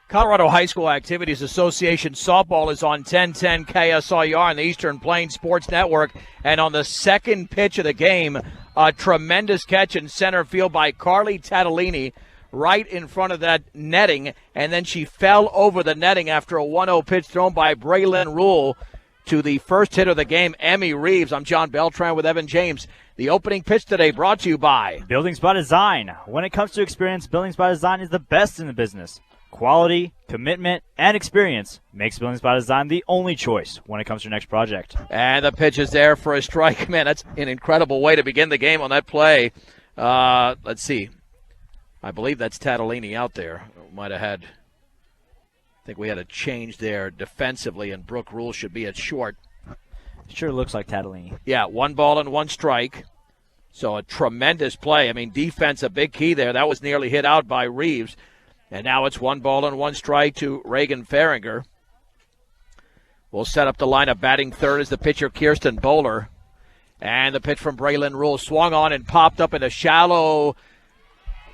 Colorado High School Activities Association softball is on 1010 KSIR on the Eastern Plains Sports Network. And on the second pitch of the game, a tremendous catch in center field by Carly Tatalini right in front of that netting. And then she fell over the netting after a 1-0 pitch thrown by Braylon Rule to the first hit of the game, Emmy Reeves. I'm John Beltran with Evan James. The opening pitch today brought to you by Buildings by Design. When it comes to experience, Buildings by Design is the best in the business. Quality, commitment, and experience makes Buildings by Design the only choice when it comes to your next project. And the pitch is there for a strike. Man, that's an incredible way to begin the game on that play. Let's see. I believe that's Tatalini out there. Might have had, I think we had a change there defensively, and Brooke Rule should be at short. Sure looks like Tatalini. Yeah, 1 ball and 1 strike. So a tremendous play. I mean, defense, a big key there. That was nearly hit out by Reeves. And now it's 1 ball and 1 strike to Reagan Farringer. We'll set up the lineup. Batting third is the pitcher, Kirsten Bowler. And the pitch from Braylon Rule swung on and popped up in a shallow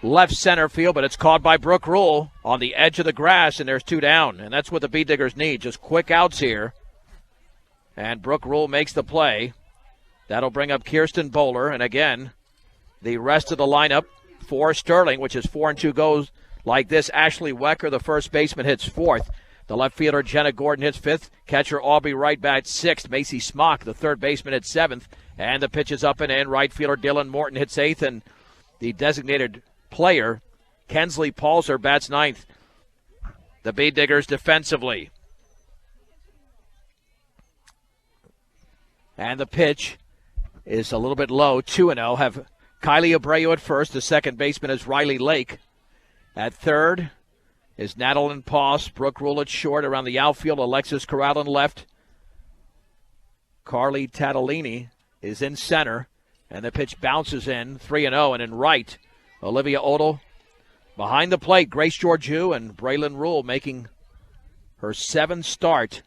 left center field, but it's caught by Brooke Rule on the edge of the grass, and there's 2 down. And that's what the Bee Diggers need, just quick outs here. And Brooke Rule makes the play. That'll bring up Kirsten Bowler. And again, the rest of the lineup for Sterling, which is 4-2 goes like this. Ashley Wecker, the first baseman, hits 4th. The left fielder, Jenna Gordon, hits 5th. Catcher Aubrey Wright bats 6th. Macy Smock, the third baseman, hits 7th. And the pitch is up and in. Right fielder Dylan Morton hits 8th. And the designated player, Kensley Paulser, bats 9th. The Bee Diggers defensively. And the pitch is a little bit low, 2-0. Have Kylie Abreu at first. The second baseman is Riley Lake. At third is Natalie Poss. Brooke Rule at short. Around the outfield, Alexis Corral in left. Carly Tatalini is in center. And the pitch bounces in, 3-0. And in right, Olivia Odell. Behind the plate, Grace Georgiou and Braylon Rule making her 7th start.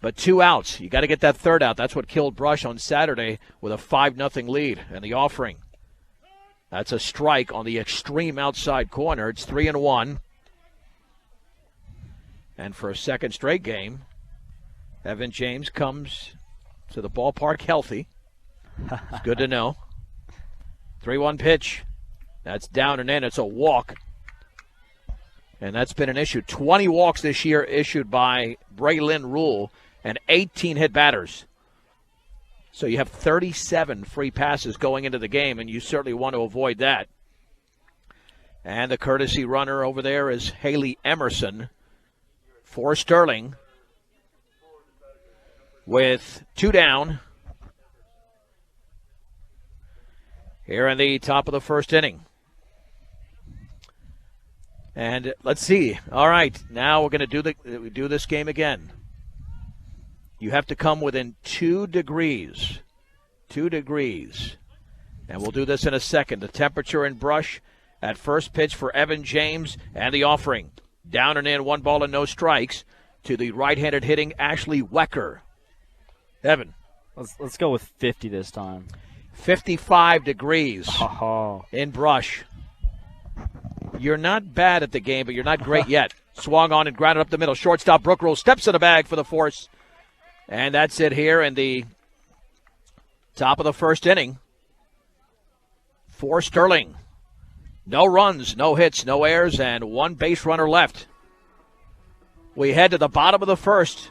But 2 outs. You got to get that third out. That's what killed Brush on Saturday with a 5-0 lead. And the offering. That's a strike on the extreme outside corner. It's 3-1. And for a second straight game, Evan James comes to the ballpark healthy. It's good to know. 3-1 pitch. That's down and in. It's a walk. And that's been an issue. 20 walks this year issued by Braylon Rule and 18 hit batters. So you have 37 free passes going into the game, and you certainly want to avoid that. And the courtesy runner over there is Haley Emerson for Sterling with 2 down here in the top of the first inning. And let's see. All right, now we're going to do this game again. You have to come within 2 degrees. 2 degrees. And we'll do this in a second. The temperature in Brush at first pitch for Evan James and the offering. Down and in, 1 ball and no strikes to the right-handed hitting Ashley Wecker. Evan. Let's go with 50 this time. 55 degrees Oh. in Brush. You're not bad at the game, but you're not great yet. Swung on and grounded up the middle. Shortstop Brooke Rule steps in the bag for the force. And that's it here in the top of the first inning for Sterling. No runs, no hits, no errors, and 1 base runner left. We head to the bottom of the first.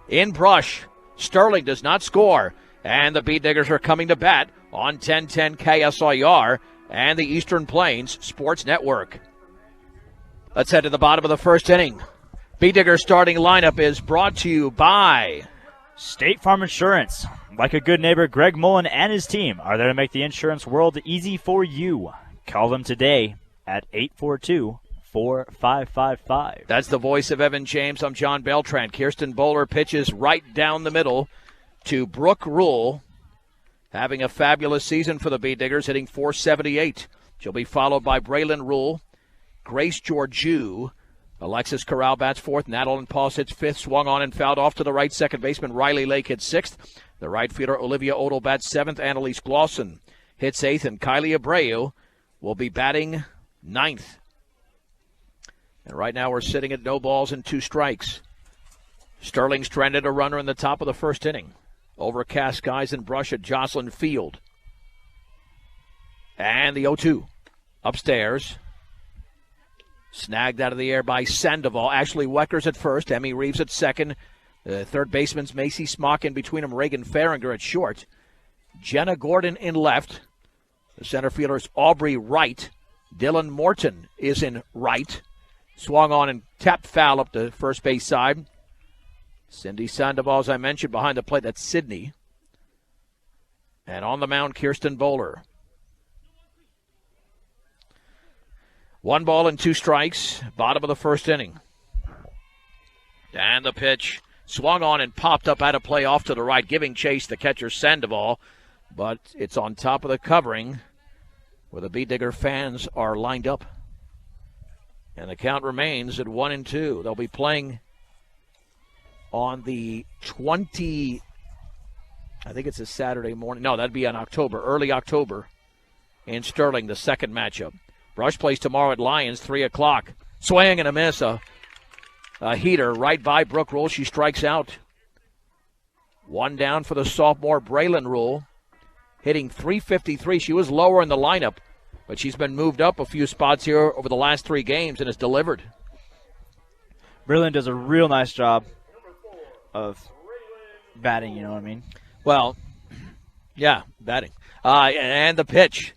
In Brush, Sterling does not score, and the Bee Diggers are coming to bat on 1010 KSIR and the Eastern Plains Sports Network. Let's head to the bottom of the first inning. Bee Diggers starting lineup is brought to you by State Farm Insurance. Like a good neighbor, Greg Mullen and his team are there to make the insurance world easy for you. Call them today at 842-4555. That's the voice of Evan James. I'm John Beltran. Kirsten Bowler pitches right down the middle to Brooke Rule, having a fabulous season for the Bee Diggers, hitting .478. She'll be followed by Braylon Rule, Grace Georgiou, Alexis Corral bats 4th. Natalie Poss hits 5th. Swung on and fouled off to the right. Second baseman Riley Lake hits 6th. The right fielder Olivia Odell bats 7th. Annalise Glosson hits 8th. And Kylie Abreu will be batting 9th. And right now we're sitting at no balls and 2 strikes. Sterling stranded a runner in the top of the first inning. Overcast skies and brush at Jocelyn Field. And the 0-2. Upstairs. Snagged out of the air by Sandoval. Ashley Weckers at first. Emmy Reeves at second. Third baseman's Macy Smock in between them. Reagan Farringer at short. Jenna Gordon in left. The center fielder's Aubrey Wright. Dylan Morton is in right. Swung on and tapped foul up the first base side. Cindy Sandoval, as I mentioned, behind the plate. That's Sydney. And on the mound, Kirsten Bowler. 1 ball and 2 strikes. Bottom of the first inning. And the pitch. Swung on and popped up out of play off to the right, giving chase to catcher Sandoval. But it's on top of the covering where the Bee Digger fans are lined up. And the count remains at 1-2. They'll be playing on the 20, I think it's a Saturday morning. No, that'd be in October, early October in Sterling, the second matchup. Brush plays tomorrow at Lions, 3 o'clock. Swing and a miss. A heater right by Brooke Rule. She strikes out. 1 down for the sophomore Braylon Rule. Hitting .353. She was lower in the lineup, but she's been moved up a few spots here over the last 3 games and has delivered. Braylon does a real nice job of batting, you know what I mean? Well, yeah, batting. And the pitch.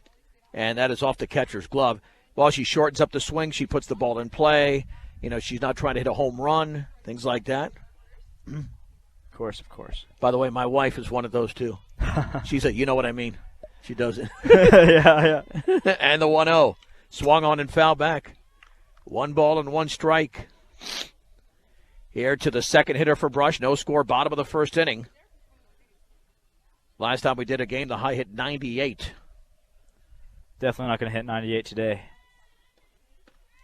And that is off the catcher's glove. While she shortens up the swing, she puts the ball in play. You know, she's not trying to hit a home run, things like that. Of course, of course. By the way, my wife is one of those, too. She's a, you know what I mean. She does it. Yeah. And the 1-0. Swung on and foul back. 1 ball and 1 strike. Here to the second hitter for Brush. No score, bottom of the first inning. Last time we did a game, the high hit 98. Definitely not going to hit 98 today.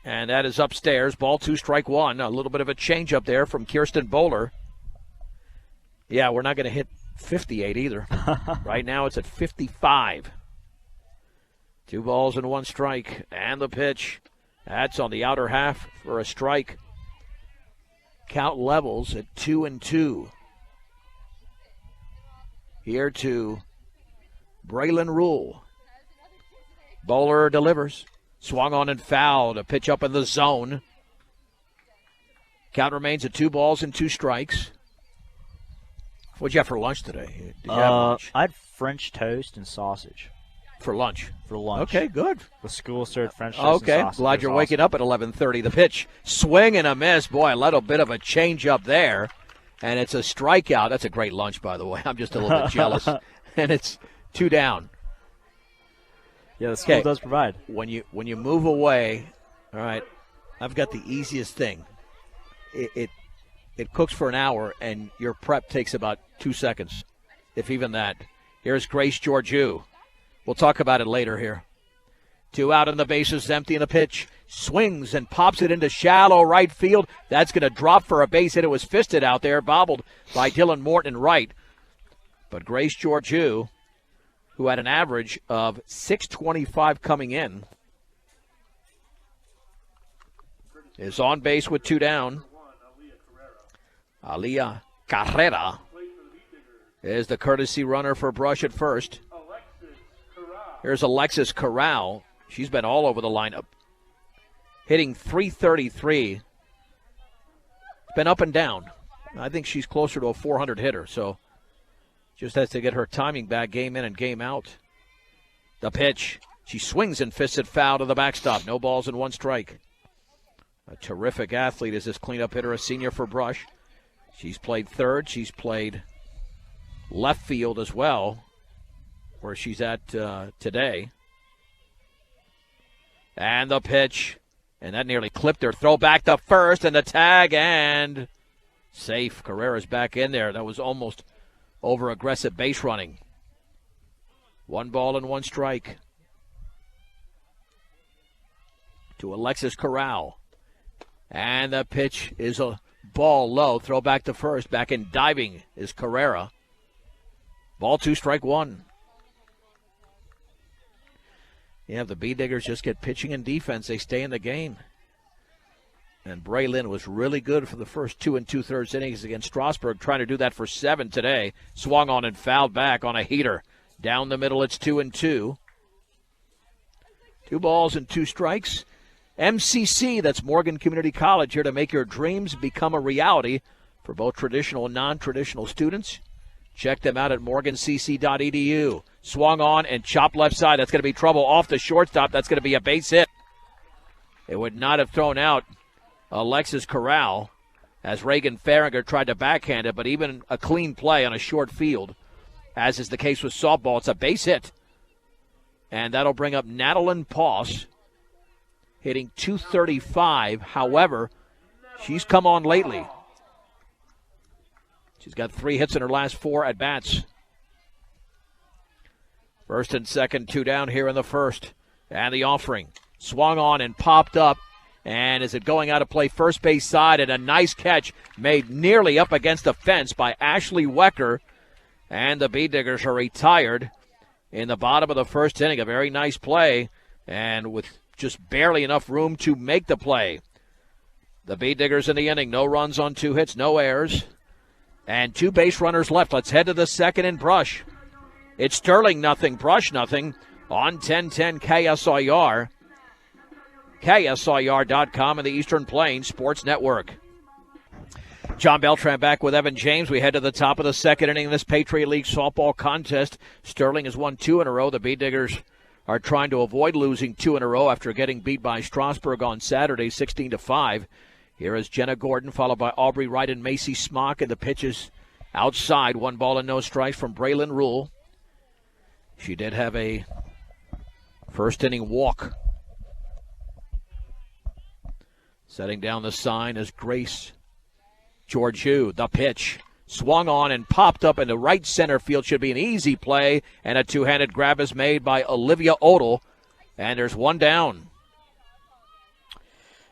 And that is upstairs. Ball 2, strike 1. A little bit of a change up there from Kirsten Bowler. Yeah, we're not going to hit 58 either. Right now it's at 55. 2 balls and 1 strike. And the pitch. That's on the outer half for a strike. Count levels at 2-2. Here to Braylon Rule. Bowler delivers. Swung on and fouled. A pitch up in the zone. Count remains at 2 balls and 2 strikes. What'd you have for lunch today? Did you have lunch? I had French toast and sausage. For lunch? For lunch. Okay, good. The school served French toast and sausage. Okay, glad you're waking up at 11:30. The pitch, swing and a miss. Boy, a little bit of a change up there. And it's a strikeout. That's a great lunch, by the way. I'm just a little bit jealous. And it's 2 down. Yeah, the school does provide. When you move away, all right, I've got the easiest thing. It cooks for an hour, and your prep takes about 2 seconds, if even that. Here's Grace Georgiou. We'll talk about it later here. 2 out and the bases empty, and the pitch swings and pops it into shallow right field. That's going to drop for a base hit. It was fisted out there, bobbled by Dylan Morton right. But Grace Georgiou, who had an average of .625 coming in, is on base with 2 down. Aliyah Carrera is the courtesy runner for Brush at first. Here's Alexis Corral. She's been all over the lineup. Hitting .333. It's been up and down. I think she's closer to a 400 hitter, so just has to get her timing back game in and game out. The pitch. She swings and fists it foul to the backstop. No balls and 1 strike. A terrific athlete is this cleanup hitter, a senior for Brush. She's played third. She's played left field as well, where she's at today. And the pitch. And that nearly clipped her. Throw back to first, and the tag, and safe. Carrera's back in there. That was almost over-aggressive base running. 1 ball and 1 strike to Alexis Corral. And the pitch is a ball low. Throw back to first. Back in diving is Carrera. Ball 2, strike 1. Yeah, the Bee Diggers just get pitching and defense. They stay in the game. And Braylon was really good for the first 2 2/3 innings against Strasburg, trying to do that for 7 today. Swung on and fouled back on a heater. Down the middle, it's 2-2. 2 balls and 2 strikes. MCC, that's Morgan Community College, here to make your dreams become a reality for both traditional and non-traditional students. Check them out at morgancc.edu. Swung on and chopped left side. That's going to be trouble off the shortstop. That's going to be a base hit. It would not have thrown out Alexis Corral as Reagan Farringer tried to backhand it, but even a clean play on a short field, as is the case with softball, it's a base hit. And that'll bring up Natalie Poss, hitting .235. However, she's come on lately. She's got 3 hits in her last 4 at-bats. First and second, 2 down here in the first. And the offering. Swung on and popped up. And is it going out of play first base side? And a nice catch made nearly up against the fence by Ashley Wecker. And the Bee Diggers are retired in the bottom of the first inning. A very nice play. And with just barely enough room to make the play. The Bee Diggers in the inning. No runs on 2 hits, no errors. And 2 base runners left. Let's head to the second in Brush. It's Sterling nothing, Brush nothing on 1010 KSIR. KSIR.com and the Eastern Plains Sports Network. John Beltran back with Evan James. We head to the top of the second inning in this Patriot League softball contest. Sterling has won 2 in a row. The Bee Diggers are trying to avoid losing 2 in a row after getting beat by Strasburg on Saturday, 16-5. Here is Jenna Gordon, followed by Aubrey Wright and Macy Smock, and the pitches outside. 1 ball and no strikes from Braylon Rule. She did have a first inning walk. Setting down the sign is Grace Georgiou. The pitch swung on and popped up into right center field. Should be an easy play, and a 2-handed grab is made by Olivia Odell, and there's 1 down.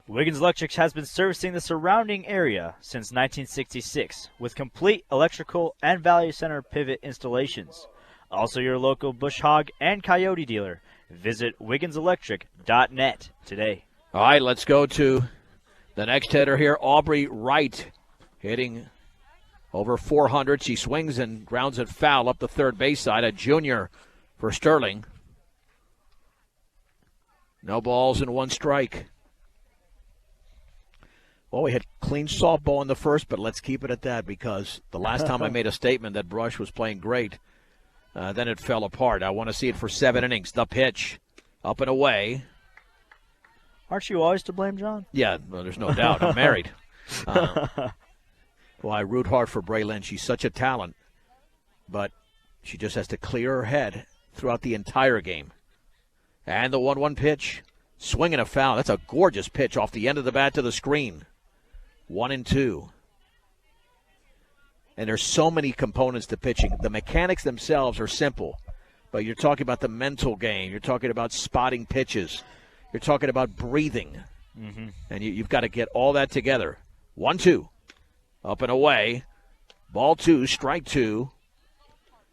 Wiggins Electric has been servicing the surrounding area since 1966 with complete electrical and value center pivot installations. Also your local Bush Hog and Coyote dealer. Visit WigginsElectric.net today. All right, let's go to the next hitter here, Aubrey Wright, hitting over 400. She swings and grounds it foul up the third base side, a junior for Sterling. No balls and 1 strike. Well, we had clean softball in the first, but let's keep it at that because the last time I made a statement that Brush was playing great, then it fell apart. I want to see it for 7 innings. The pitch, up and away. Aren't you always to blame, John? Yeah, well, there's no doubt. I'm married. Well, I root hard for Braylon. She's such a talent, but she just has to clear her head throughout the entire game. And the 1-1 pitch, swinging a foul. That's a gorgeous pitch off the end of the bat to the screen. 1-2. And there's so many components to pitching. The mechanics themselves are simple, but you're talking about the mental game. You're talking about spotting pitches. You're talking about breathing. Mm-hmm. And you've got to get all that together. 1-2. Up and away. Ball 2, strike 2.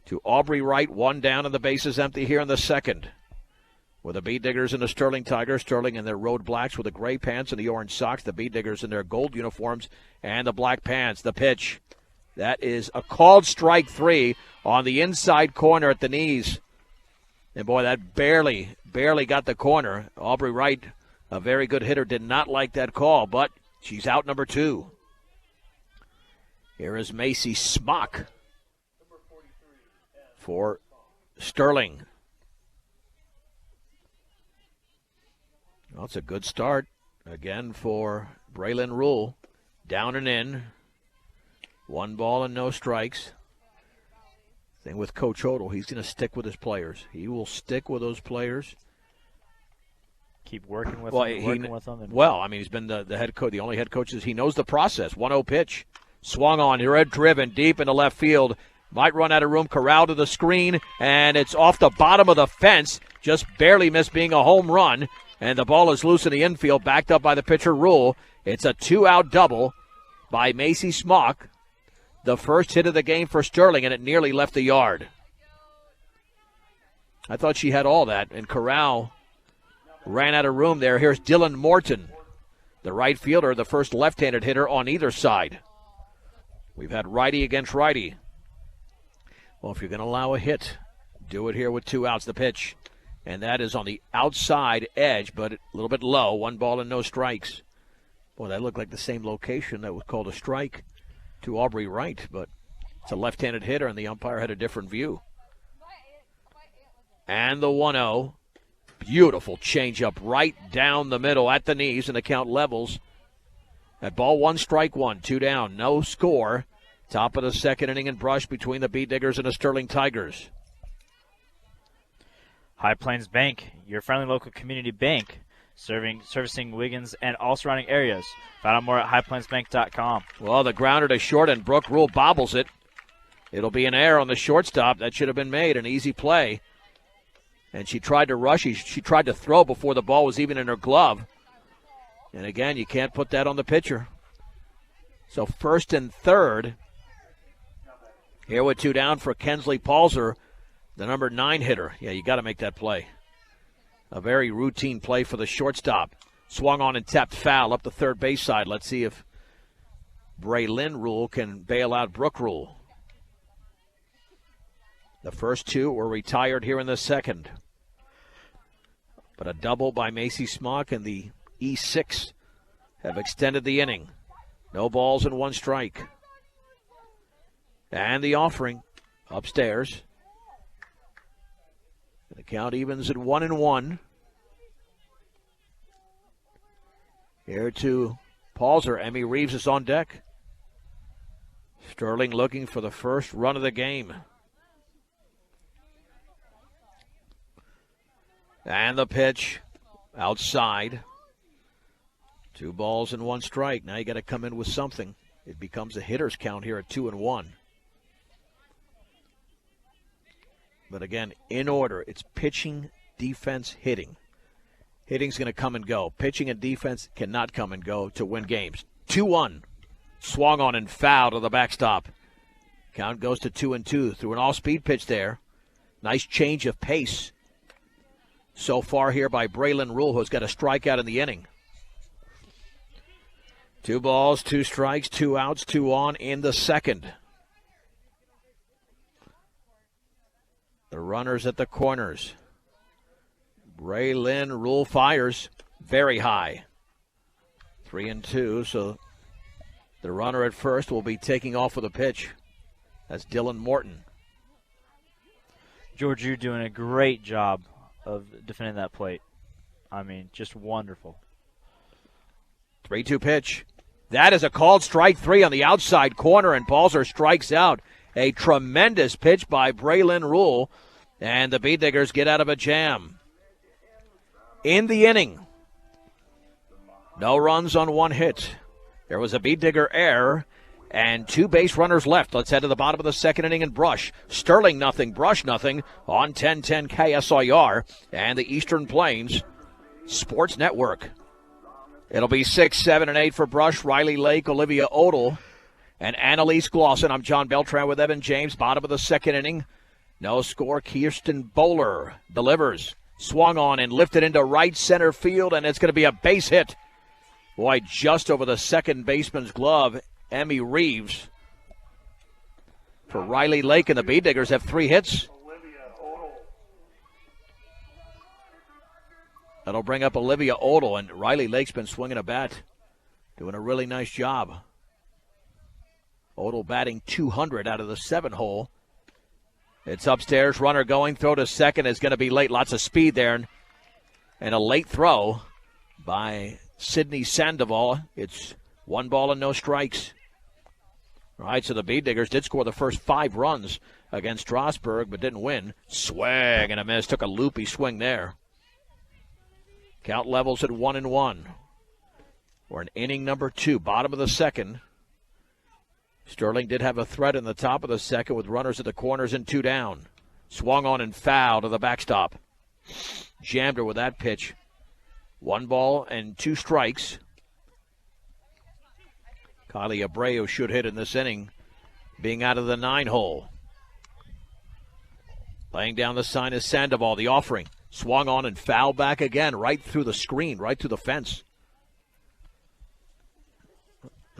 To Aubrey Wright, 1 down, and the base is empty here in the second. With the Bee Diggers and the Sterling Tigers. Sterling in their road blacks with the gray pants and the orange socks. The Bee Diggers in their gold uniforms and the black pants. The pitch. That is a called strike 3 on the inside corner at the knees. And, boy, that barely got the corner. Aubrey Wright, a very good hitter, did not like that call, but she's out number 2. Here is Macy Smock for Sterling. Well, it's a good start, again, for Braylon Rule. Down and in. 1 ball and no strikes. Thing with Coach Odell, he's going to stick with his players. He will stick with those players. Keep working with them. Well, I mean, he's been the head coach. The only head coach is he knows the process. 1-0 pitch. Swung on, red driven deep into left field. Might run out of room. Corral to the screen, and it's off the bottom of the fence. Just barely missed being a home run. And the ball is loose in the infield, backed up by the pitcher Rule. It's a 2-out double by Macy Smock. The first hit of the game for Sterling, and it nearly left the yard. I thought she had all that, and Corral ran out of room there. Here's Dylan Morton the right fielder, the first left-handed hitter on either side. We've had righty against righty. Well, if you're going to allow a hit, do it here with 2 outs. The pitch, and that is on the outside edge, but a little bit low. 1 ball and no strikes. Boy, that looked like the same location that was called a strike to Aubrey Wright, but it's a left-handed hitter, and the umpire had a different view. And the 1-0. Beautiful changeup right down the middle at the knees, and the count levels. At ball 1, strike 1, 2 down, no score. Top of the second inning and brush between the Beet Diggers and the Sterling Tigers. High Plains Bank, your friendly local community bank, servicing Wiggins and all surrounding areas. Find out more at highplainsbank.com. Well, the grounder to short, and Brooke Rule bobbles it. It'll be an error on the shortstop. That should have been made, an easy play. And she tried to rush. She tried to throw before the ball was even in her glove. And again, you can't put that on the pitcher. So first and third. Here with 2 down for Kensley Palzer, the number 9 hitter. Yeah, you got to make that play. A very routine play for the shortstop. Swung on and tapped foul up the third base side. Let's see if Braylon Rule can bail out Brooke Rule. The first 2 were retired here in the second. But a double by Macy Smock and the E6 have extended the inning. No balls and 1 strike. And the offering upstairs. The count evens at 1-1. Here to Palzer. Emmy Reeves is on deck. Sterling looking for the first run of the game. And the pitch outside. 2 balls and 1 strike. Now you got to come in with something. It becomes a hitter's count here at 2-1. But again, in order, it's pitching, defense, hitting. Hitting's going to come and go. Pitching and defense cannot come and go to win games. 2-1. Swung on and foul to the backstop. Count goes to 2-2 through an all-speed pitch there. Nice change of pace so far here by Braylon Rule, who's got a strikeout in the inning. 2 balls, 2 strikes, 2 outs, 2 on in the second. The runners at the corners. Braylon Rule fires very high. 3-2, so the runner at first will be taking off with a pitch. That's Dylan Morton. George, you're doing a great job of defending that plate. I mean, just wonderful. 3-2 pitch. That is a called strike 3 on the outside corner, and Palzer strikes out. A tremendous pitch by Braylon Rule, and the Beet Diggers get out of a jam. In the inning, no runs on 1 hit. There was a Beet Digger error and 2 base runners left. Let's head to the bottom of the second inning and brush. Sterling nothing, Brush nothing on 1010 KSIR and the Eastern Plains Sports Network. It'll be 6, 7, and 8 for Brush, Riley Lake, Olivia Odell, and Annalise Glosson. I'm John Beltran with Evan James. Bottom of the second inning. No score. Kirsten Bowler delivers. Swung on and lifted into right center field, and it's going to be a base hit. Boy, just over the second baseman's glove, Emmy Reeves. For Riley Lake, and the Beet Diggers have 3 hits. That'll bring up Olivia Odell, and Riley Lake's been swinging a bat, doing a really nice job. Odell batting 200 out of the 7-hole. It's upstairs, runner going, throw to second is going to be late. Lots of speed there, and a late throw by Sydney Sandoval. It's 1 ball and no strikes. All right, so the Beet Diggers did score the first 5 runs against Strasburg, but didn't win. Swing and a miss. Took a loopy swing there. Count levels at 1-1. We're in inning number 2, bottom of the second. Sterling did have a threat in the top of the second with runners at the corners and 2 down. Swung on and foul to the backstop. Jammed her with that pitch. 1 ball and 2 strikes. Kylie Abreu should hit in this inning, being out of the 9-hole. Laying down the sign is Sandoval, the offering. Swung on and fouled back again, right through the screen, right through the fence.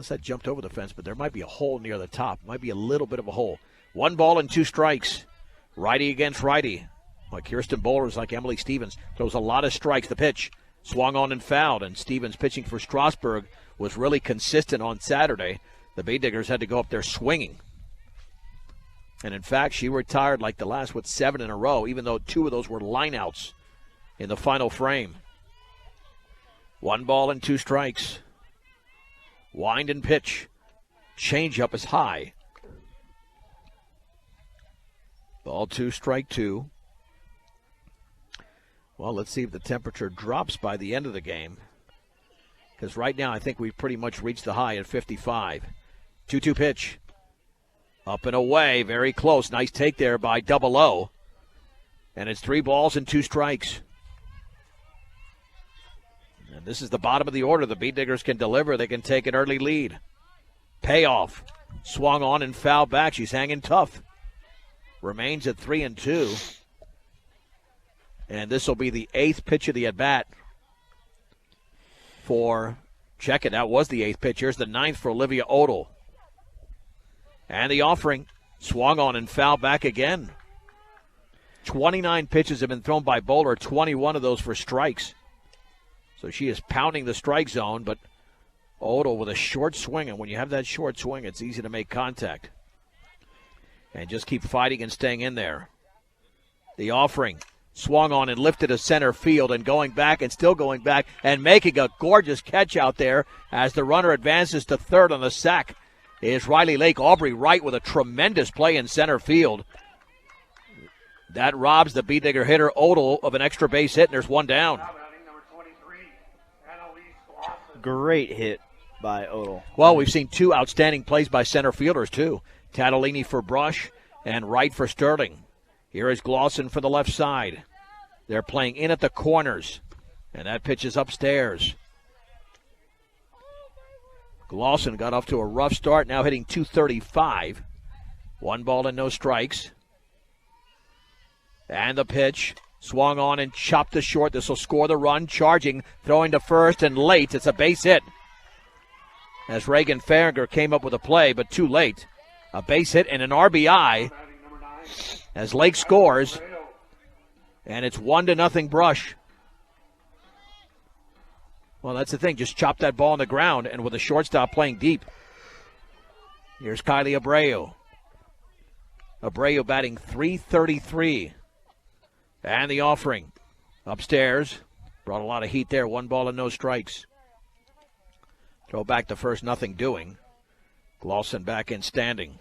unless that jumped over the fence, but there might be a hole near the top. Might be a little bit of a hole. 1 ball and 2 strikes. Righty against righty. Like Kirsten Bowlers, like Emily Stevens, throws a lot of strikes. The pitch swung on and fouled, and Stevens pitching for Strasburg was really consistent on Saturday. The Bay Diggers had to go up there swinging. And in fact, she retired like the last 7 in a row, even though 2 of those were lineouts in the final frame. 1 ball and 2 strikes. Wind and pitch. Changeup is high. Ball 2, strike 2. Well, let's see if the temperature drops by the end of the game. Because right now I think we've pretty much reached the high at 55. 2-2 pitch. Up and away, very close. Nice take there by Double O. And it's 3 balls and 2 strikes. And this is the bottom of the order. The Bee Diggers can deliver. They can take an early lead. Payoff. Swung on and fouled back. She's hanging tough. Remains at 3-2. And this will be the 8th pitch of the at-bat for, check it, that was the 8th pitch. Here's the 9th for Olivia Odell. And the offering, swung on and fouled back again. 29 pitches have been thrown by Bowler, 21 of those for strikes. So she is pounding the strike zone, but Odell with a short swing, and when you have that short swing, it's easy to make contact. And just keep fighting and staying in there. The offering, swung on and lifted to center field and going back and still going back and making a gorgeous catch out there as the runner advances to third on the sack is Riley Lake. Aubrey Wright with a tremendous play in center field. That robs the Bee Digger hitter Odell of an extra base hit, and there's 1 down. Great hit by Odell. Well, we've seen 2 outstanding plays by center fielders, too. Tatalini for Brush and Wright for Sterling. Here is Glosson for the left side. They're playing in at the corners, and that pitch is upstairs. Glosson got off to a rough start, now hitting .235. 1 ball and no strikes. And the pitch, swung on and chopped to short. This will score the run, charging, throwing to first and late. It's a base hit. As Reagan Farringer came up with a play, but too late. A base hit and an RBI as Lake scores, and it's 1-0 Brush. Well, that's the thing. Just chop that ball on the ground, and with a shortstop playing deep. Here's Kylie Abreu. Abreu batting .333. And the offering. Upstairs. Brought a lot of heat there. 1 ball and no strikes. Throw back to first, nothing doing. Glosson back in standing.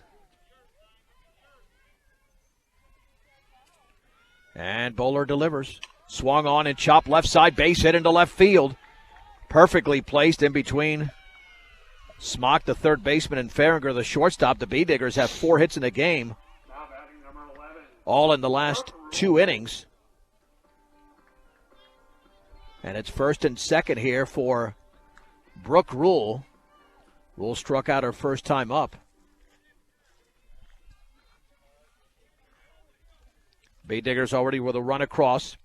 And Bowler delivers. Swung on and chopped left side, base hit into left field. Perfectly placed in between Smock, the third baseman, and Farringer, the shortstop. The Bee Diggers have 4 hits in the game, all in the last 2 innings. And it's first and second here for Brooke Rule. Rule struck out her first time up. Bee Diggers already with a run across.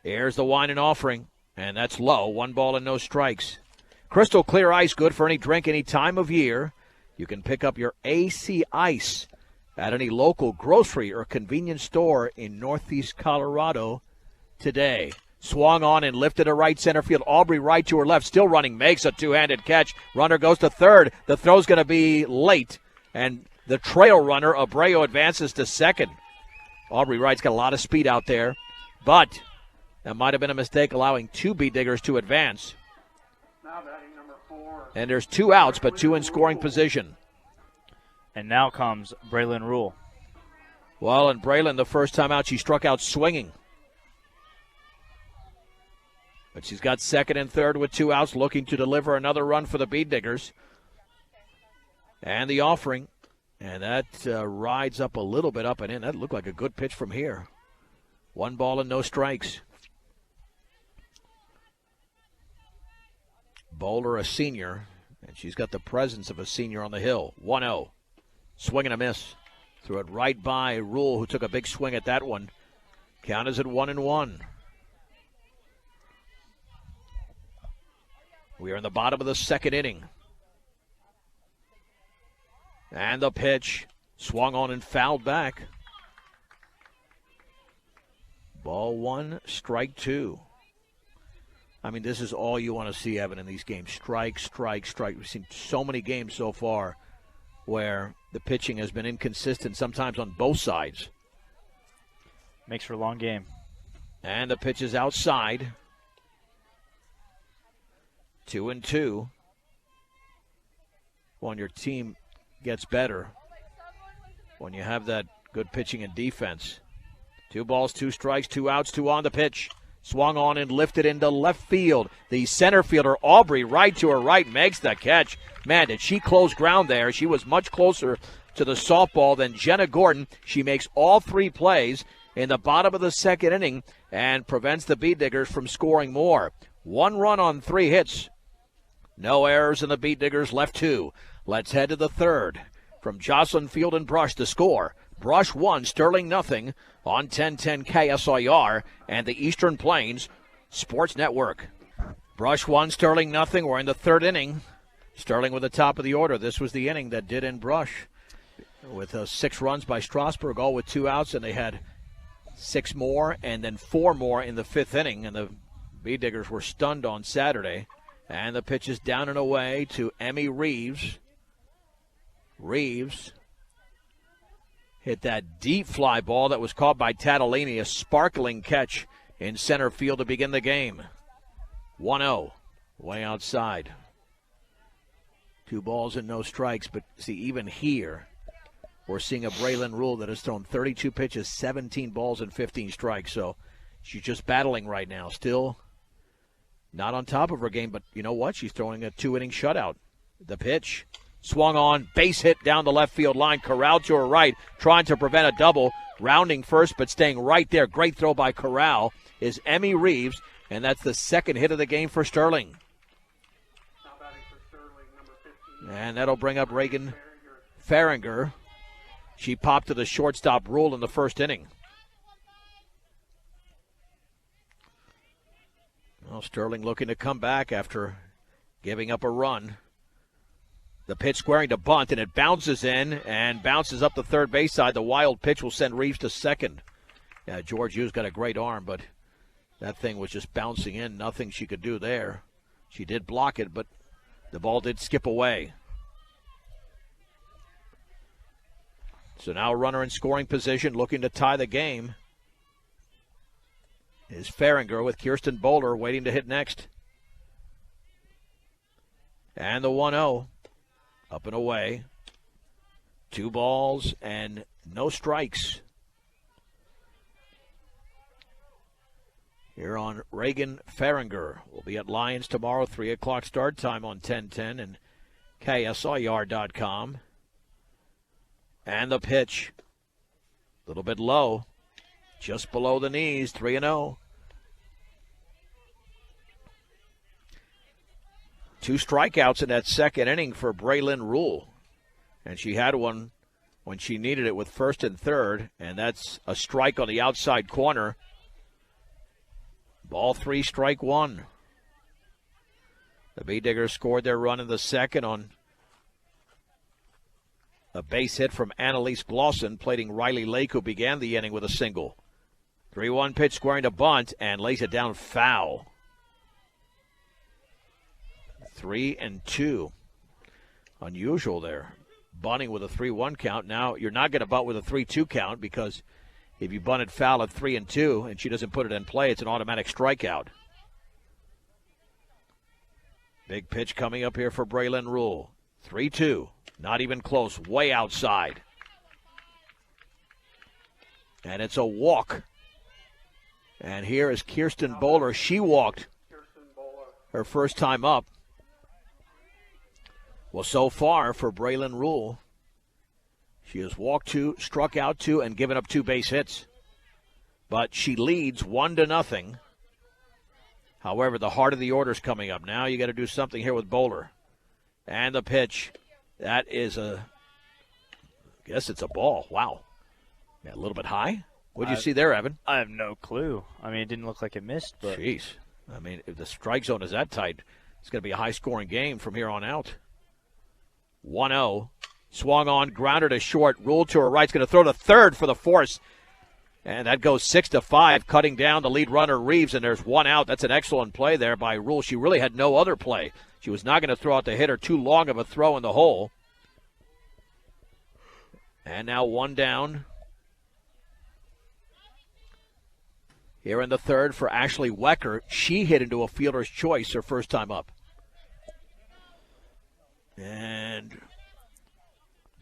Here's the wine and offering, and that's low. 1 ball and no strikes. Crystal clear ice, good for any drink, any time of year. You can pick up your AC Ice at any local grocery or convenience store in Northeast Colorado today. Swung on and lifted to right center field. Aubrey Wright to her left, still running, makes a two-handed catch. Runner goes to third. The throw's going to be late, and the trail runner, Abreu, advances to second. Aubrey Wright's got a lot of speed out there, but that might have been a mistake allowing 2 Bee Diggers to advance. Now batting number 4. And there's 2 outs, but 2 in scoring position. And now comes Braylon Rule. Well, and Braylon, the first time out, she struck out swinging. But she's got second and third with 2 outs, looking to deliver another run for the Bee Diggers. And the offering. And that rides up a little bit up and in. That looked like a good pitch from here. 1 ball and no strikes. Bowler, a senior, and she's got the presence of a senior on the hill. 1-0. Swing and a miss. Threw it right by Rule, who took a big swing at that one. Count is at 1-1. We are in the bottom of the second inning. And the pitch swung on and fouled back. Ball one, strike two. I mean, this is all you want to see, Evan, in these games. Strike, strike, strike. We've seen so many games so far where the pitching has been inconsistent, sometimes on both sides. Makes for a long game. And the pitch is outside. 2-2. When your team gets better, when you have that good pitching and defense. 2 balls, 2 strikes, 2 outs, 2 on the pitch. Swung on and lifted into left field. The center fielder, Aubrey, right to her right, makes the catch. Man, did she close ground there. She was much closer to the softball than Jenna Gordon. She makes all 3 plays in the bottom of the second inning and prevents the Beet Diggers from scoring more. 1 run on 3 hits. No errors, and the Beet Diggers left 2. Let's head to the third. From Jocelyn Field and Brush to score. Brush 1, Sterling nothing on 1010 KSIR and the Eastern Plains Sports Network. Brush 1, Sterling nothing. We're in the third inning. Sterling with the top of the order. This was the inning that did in Brush with 6 runs by Strasburg, all with 2 outs, and they had 6 more and then 4 more in the 5th inning, and the Beet Diggers were stunned on Saturday. And the pitch is down and away to Emmy Reeves. Reeves hit that deep fly ball that was caught by Tatalini, a sparkling catch in center field to begin the game. 1-0, way outside. 2 balls and no strikes, but see, even here, we're seeing a Braylon Rule that has thrown 32 pitches, 17 balls, and 15 strikes. So she's just battling right now. Still not on top of her game, but you know what? She's throwing a 2-inning shutout. The pitch swung on, base hit down the left field line. Corral to her right, trying to prevent a double. Rounding first, but staying right there. Great throw by Corral is Emmy Reeves, and that's the 2nd hit of the game for Sterling. Now batting for Sterling, number 15. And that'll bring up Reagan Farringer. She popped to the shortstop Rule in the 1st inning. Well, Sterling looking to come back after giving up a run. The pitch squaring to bunt, and it bounces in and bounces up the third base side. The wild pitch will send Reeves to second. Yeah, George Hughes got a great arm, but that thing was just bouncing in. Nothing she could do there. She did block it, but the ball did skip away. So now a runner in scoring position looking to tie the game is Farringer with Kirsten Bowler waiting to hit next. And the 1-0. Up and away. 2 balls and no strikes. Here on Reagan Farringer. We'll be at Lions tomorrow, 3 o'clock start time on 1010 and KSIR.com. And the pitch. A little bit low. Just below the knees, 3-0. 2 strikeouts in that 2nd inning for Braylon Rule. And she had one when she needed it with 1st and 3rd, and that's a strike on the outside corner. Ball 3, strike 1. The Beet Diggers scored their run in the 2nd on a base hit from Annalise Glosson, plating Riley Lake, who began the inning with a single. 3-1 pitch squaring to bunt and lays it down foul. 3-2. Unusual there. Bunting with a 3-1 count. Now you're not going to bunt with a 3-2 count, because if you bunt it foul at 3-2 and she doesn't put it in play, it's an automatic strikeout. Big pitch coming up here for Braylon Rule. 3-2. Not even close. Way outside. And it's a walk. And here is Kirsten Bowler. She walked her first time up. Well, so far for Braylon Rule, she has walked 2, struck out 2, and given up 2 base hits. But she leads 1-0. However, the heart of the order is coming up. Now you got to do something here with Bowler. And the pitch. That is I guess it's a ball. Wow. Yeah, a little bit high. What did you see there, Evan? I have no clue. I mean, it didn't look like it missed, but Jeez. I mean, if the strike zone is that tight, It's going to be a high-scoring game from here on out. 1-0. Swung on, grounded to short. Rule to her right. It's going to throw to third for the force. And that goes 6-5, cutting down the lead runner, Reeves, and there's one out. That's an excellent play there by Rule. She really had no other play. She was not going to throw out the hitter. Too long of a throw in the hole. And now one down. Here in the third for Ashley Wecker. She hit into a fielder's choice her first time up. And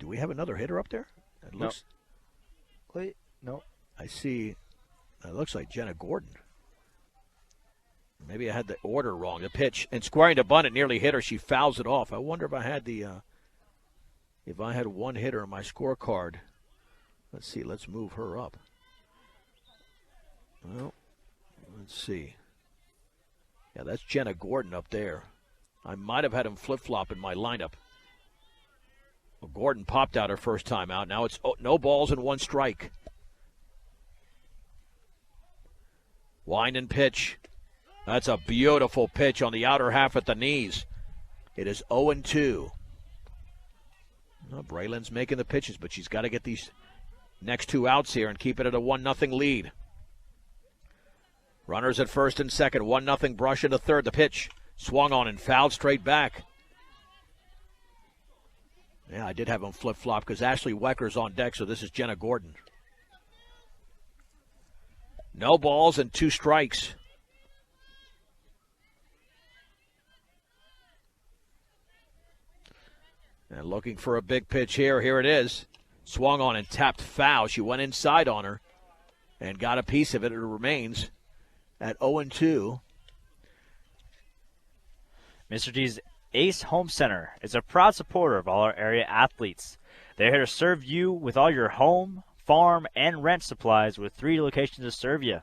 do we have another hitter up there? It looks. Wait, no. I see. It looks like Jenna Gordon. Maybe I had the order wrong. The pitch and squaring to bunt, it nearly hit her. She fouls it off. I wonder if I had one hitter on my scorecard. Let's see. Let's move her up. Well, let's see. Yeah, that's Jenna Gordon up there. I might have had him flip-flop in my lineup. Well, Gordon popped out her first time out. Now it's no balls and one strike. Wind and pitch. That's a beautiful pitch on the outer half at the knees. It is 0-2. Well, Braylon's making the pitches, but she's got to get these next two outs here and keep it at a 1-0 lead. Runners at first and second. 1-0 Brush into third. The pitch swung on and fouled straight back. Yeah, I did have him flip-flop because Ashley Wecker's on deck, so this is Jenna Gordon. No balls and two strikes. And looking for a big pitch here. Here it is. Swung on and tapped foul. She went inside on her and got a piece of it. It remains at 0-2. Mr. D's Ace Home Center is a proud supporter of all our area athletes. They're here to serve you with all your home, farm, and rent supplies with 3 locations to serve you.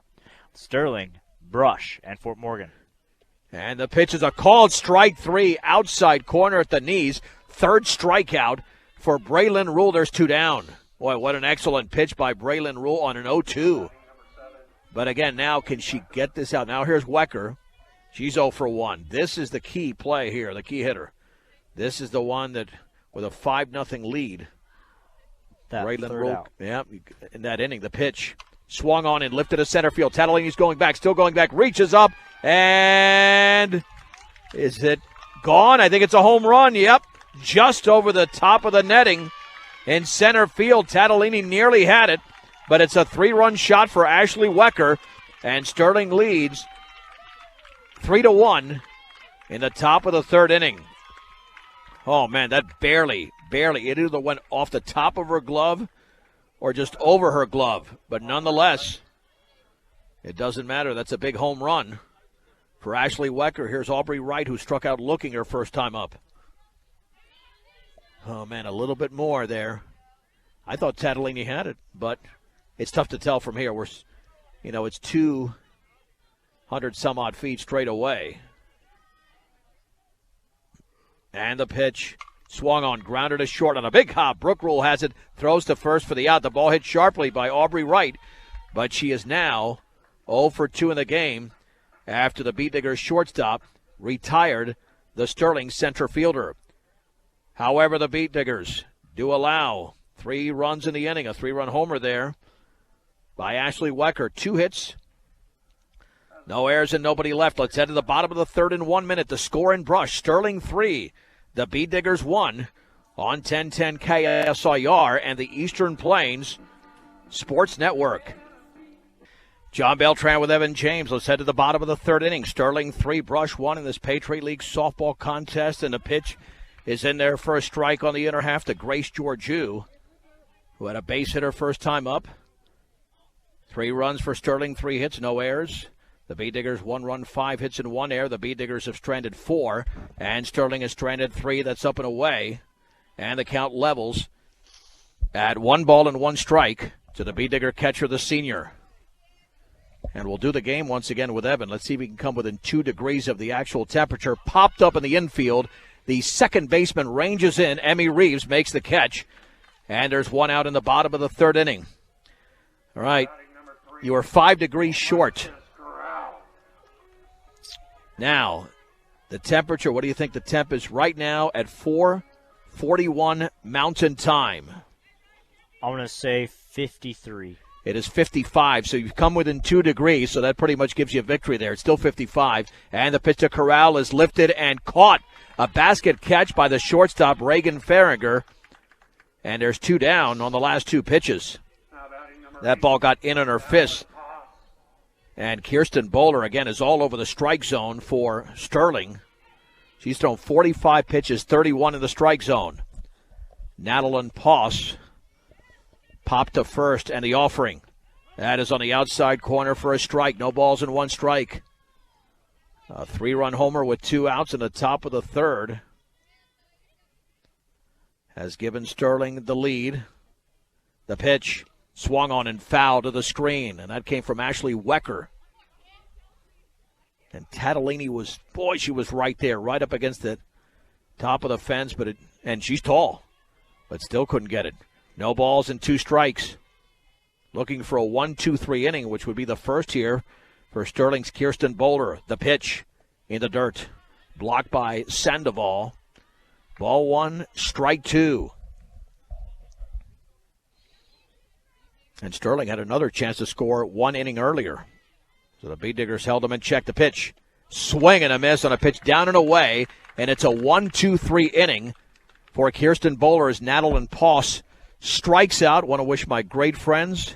Sterling, Brush, and Fort Morgan. And the pitch is a called strike 3, outside corner at the knees. Third strikeout for Braylon Rule. There's 2 down. Boy, what an excellent pitch by Braylon Rule on an 0-2. But again, now can she get this out? Now here's Wecker. She's 0 for 1. This is the key play here, the key hitter. This is the one that, with a 5-0 lead, Braylon Rule, yeah, in that inning, the pitch swung on and lifted to center field. Tatalini's going back, still going back, reaches up, and is it gone? I think it's a home run. Yep, just over the top of the netting in center field. Tatalini nearly had it, but it's a 3-run shot for Ashley Wecker, and Sterling leads 3-1 in the top of the third inning. Oh, man, that barely, it either went off the top of her glove or just over her glove. But nonetheless, it doesn't matter. That's a big home run for Ashley Wecker. Here's Aubrey Wright, who struck out looking her first time up. Oh, man, a little bit more there. I thought Tatalini had it, but it's tough to tell from here. It's 200-some-odd feet straight away. And the pitch swung on, grounded to short on a big hop. Brooke Rule has it, throws to first for the out. The ball hit sharply by Aubrey Wright, but she is now 0 for 2 in the game after the Beat Diggers shortstop retired the Sterling center fielder. However, the Beat Diggers do allow 3 runs in the inning, a 3-run homer there by Ashley Wecker. 2 hits, no errors and nobody left. Let's head to the bottom of the third in 1 minute. The score in Brush, Sterling 3, the Beat Diggers 1 on 1010 KSIR and the Eastern Plains Sports Network. John Beltran with Evan James. Let's head to the bottom of the third inning. Sterling 3, Brush 1 in this Patriot League softball contest, and the pitch is in there for a strike on the inner half to Grace Georgiou, who had a base hit her first time up. 3 runs for Sterling, 3 hits, no errors. The Beat Diggers 1 run, 5 hits, and 1 error. The Beat Diggers have stranded 4, and Sterling has stranded 3. That's up and away. And the count levels at 1 ball and 1 strike to the Beat Digger catcher, the senior. And we'll do the game once again with Evan. Let's see if we can come within 2 degrees of the actual temperature. Popped up in the infield. The second baseman ranges in. Emmy Reeves makes the catch. And there's 1 out in the bottom of the third inning. All right. You are 5 degrees short. Now, The temperature, what do you think the temp is right now at 4:41 Mountain Time? I'm going to say 53. It is 55, so you've come within 2 degrees, so that pretty much gives you a victory there. It's still 55, and the pitch to Corral is lifted and caught. A basket catch by the shortstop, Reagan Farringer, and there's 2 down on the last 2 pitches. That ball got in on her fist, and Kirsten Bowler, again, is all over the strike zone for Sterling. She's thrown 45 pitches, 31 in the strike zone. Natalie Poss popped to first, and the offering. That is on the outside corner for a strike. No balls and 1 strike. A 3-run homer with 2 outs in the top of the 3rd has given Sterling the lead. The pitch swung on and fouled to the screen, and that came from Ashley Wecker. And Tatalini was, boy, she was right there, right up against the top of the fence, and she's tall, but still couldn't get it. No balls and 2 strikes. Looking for a 1-2-3 inning, which would be the first here for Sterling's Kirsten Bowler. The pitch in the dirt. Blocked by Sandoval. Ball 1, strike 2. And Sterling had another chance to score 1 inning earlier. So the Bead Diggers held them in check. The pitch. Swing and a miss on a pitch down and away. And it's a 1-2-3 inning for Kirsten Bowler as Natalie Poss strikes out. Want to wish my great friends,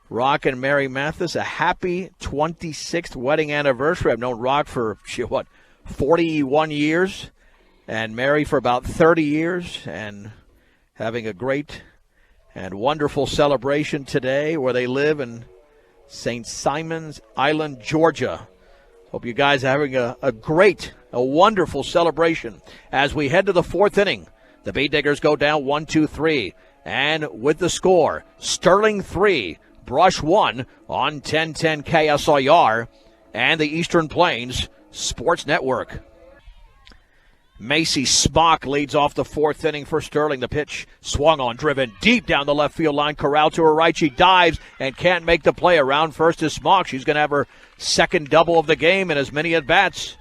Rock and Mary Mathis, a happy 26th wedding anniversary. I've known Rock for, 41 years, and Mary for about 30 years, and having a great and wonderful celebration today where they live in St. Simons Island, Georgia. Hope you guys are having a wonderful celebration as we head to the 4th inning. The Bead Diggers go down 1-2-3. And with the score, Sterling 3, Brush 1 on 1010 KSIR and the Eastern Plains Sports Network. Macy Smock leads off the 4th inning for Sterling. The pitch swung on, driven deep down the left field line. Corral to her right. She dives and can't make the play. Around first is Smock. She's going to have her second double of the game and as many at-bats.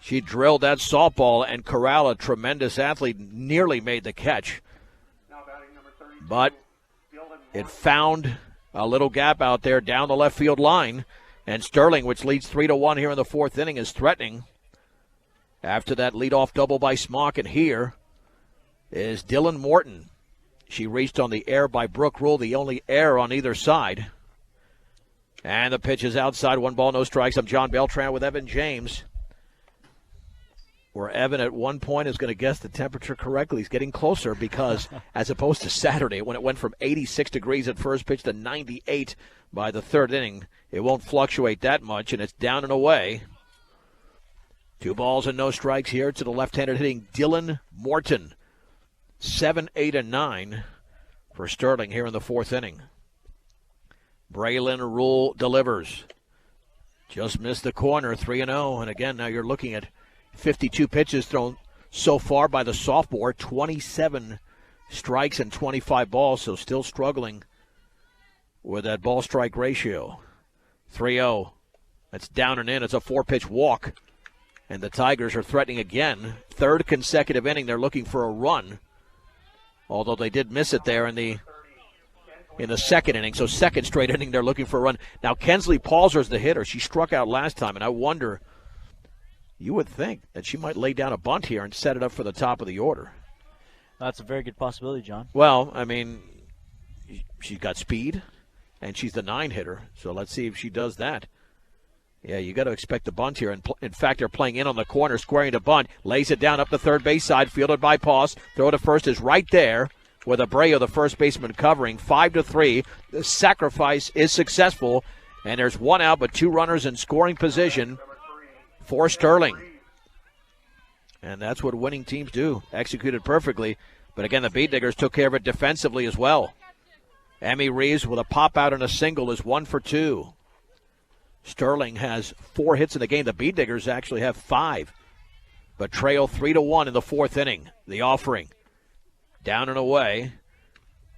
She drilled that softball, and Corral, a tremendous athlete, nearly made the catch. But it found a little gap out there down the left field line. And Sterling, which leads 3-1 here in the 4th inning, is threatening. After that leadoff double by Smock, and here is Dylan Morton. She reached on the air by Brooke Rule, the only error on either side. And the pitch is outside, 1 ball, no strikes. I'm John Beltran with Evan James. Where Evan at one point is going to guess the temperature correctly. He's getting closer because as opposed to Saturday when it went from 86 degrees at first pitch to 98 by the 3rd inning, it won't fluctuate that much, and it's down and away. 2 balls and no strikes here to the left-handed hitting Dylan Morton. 7, 8, and 9 for Sterling here in the 4th inning. Braylon Rule delivers. Just missed the corner, 3-0. And again, now you're looking at 52 pitches thrown so far by the sophomore, 27 strikes and 25 balls, so still struggling with that ball-strike ratio. 3-0. That's down and in. It's a 4-pitch walk. And the Tigers are threatening again. 3rd consecutive inning, they're looking for a run. Although they did miss it there in the 2nd inning. So 2nd straight inning, they're looking for a run. Now, Kensley Palzer's the hitter. She struck out last time, and I wonder, you would think that she might lay down a bunt here and set it up for the top of the order. That's a very good possibility, John. Well, I mean, she's got speed, and she's the 9 hitter. So let's see if she does that. Yeah, you got to expect the bunt here. And in fact, they're playing in on the corner, squaring to bunt. Lays it down up the third base side, fielded by Poss. Throw to first is right there with Abreu, the first baseman, covering. 5-3. The sacrifice is successful, and there's one out but two runners in scoring position for Sterling. And that's what winning teams do. Executed perfectly. But again, the Bead Diggers took care of it defensively as well. Emmy Reeves with a pop out and a single is 1 for 2. Sterling has 4 hits in the game. The Bead Diggers actually have 5. But trail 3-1 in the 4th inning. The offering. Down and away.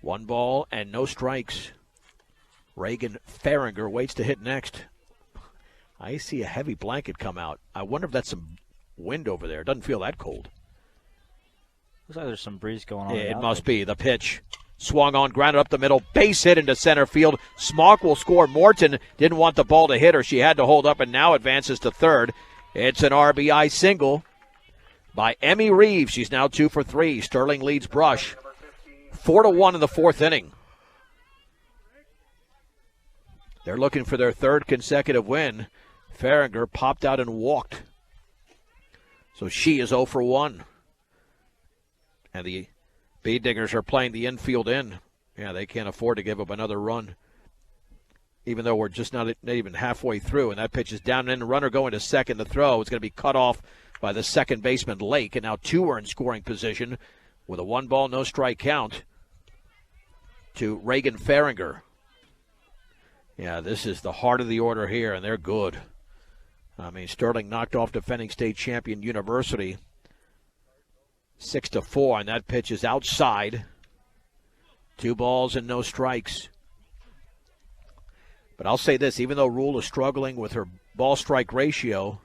1 ball and no strikes. Reagan Farringer waits to hit next. I see a heavy blanket come out. I wonder if that's some wind over there. It doesn't feel that cold. Looks like there's some breeze going on. Yeah, it must be. The pitch. Swung on, grounded up the middle, base hit into center field. Smock will score. Morton didn't want the ball to hit her. She had to hold up and now advances to third. It's an RBI single by Emmy Reeves. She's now 2 for 3. Sterling leads Brush 4-1 in the fourth inning. They're looking for their third consecutive win. Farringer popped out and walked. So she is 0 for 1. And the Bee Diggers are playing the infield in. Yeah, they can't afford to give up another run, even though we're just not even halfway through. And that pitch is down and in. The runner going to second. The throw is going to be cut off by the second baseman, Lake. And now two are in scoring position with a 1-ball, no strike count to Reagan Farringer. Yeah, this is the heart of the order here, and they're good. I mean, Sterling knocked off defending state champion University 6-4, and that pitch is outside. 2 balls and no strikes. But I'll say this, even though Rule is struggling with her ball-strike ratio,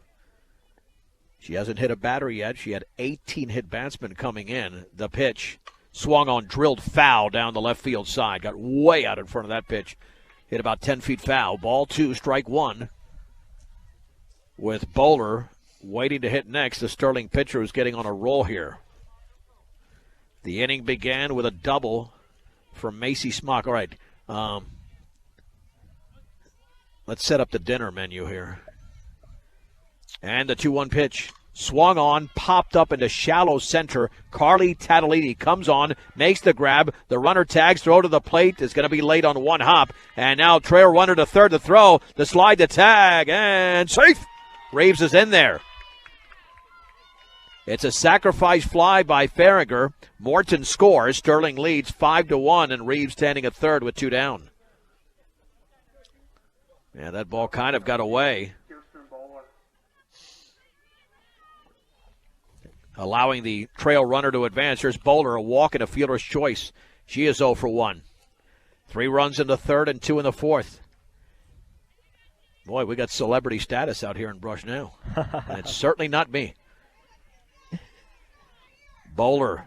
she hasn't hit a batter yet. She had 18 hit batsmen coming in. The pitch swung on, drilled foul down the left field side. Got way out in front of that pitch. Hit about 10 feet foul. Ball 2, strike 1. With Bowler waiting to hit next, the Sterling pitcher is getting on a roll here. The inning began with a double from Macy Smock. All right, let's set up the dinner menu here. And the 2-1 pitch. Swung on, popped up into shallow center. Carly Tatalini comes on, makes the grab. The runner tags, throw to the plate. Is going to be late on one hop. And now trail runner to third, the throw, the slide, the tag, and safe. Reeves is in there. It's a sacrifice fly by Farringer. Morton scores. Sterling leads 5-1, and Reeves standing at third with 2 down. Yeah, that ball kind of got away. Allowing the trail runner to advance. Here's Bowler, a walk and a fielder's choice. She is 0 for 1. 3 runs in the third and 2 in the fourth. Boy, we got celebrity status out here in Brush now. And it's certainly not me. Bowler.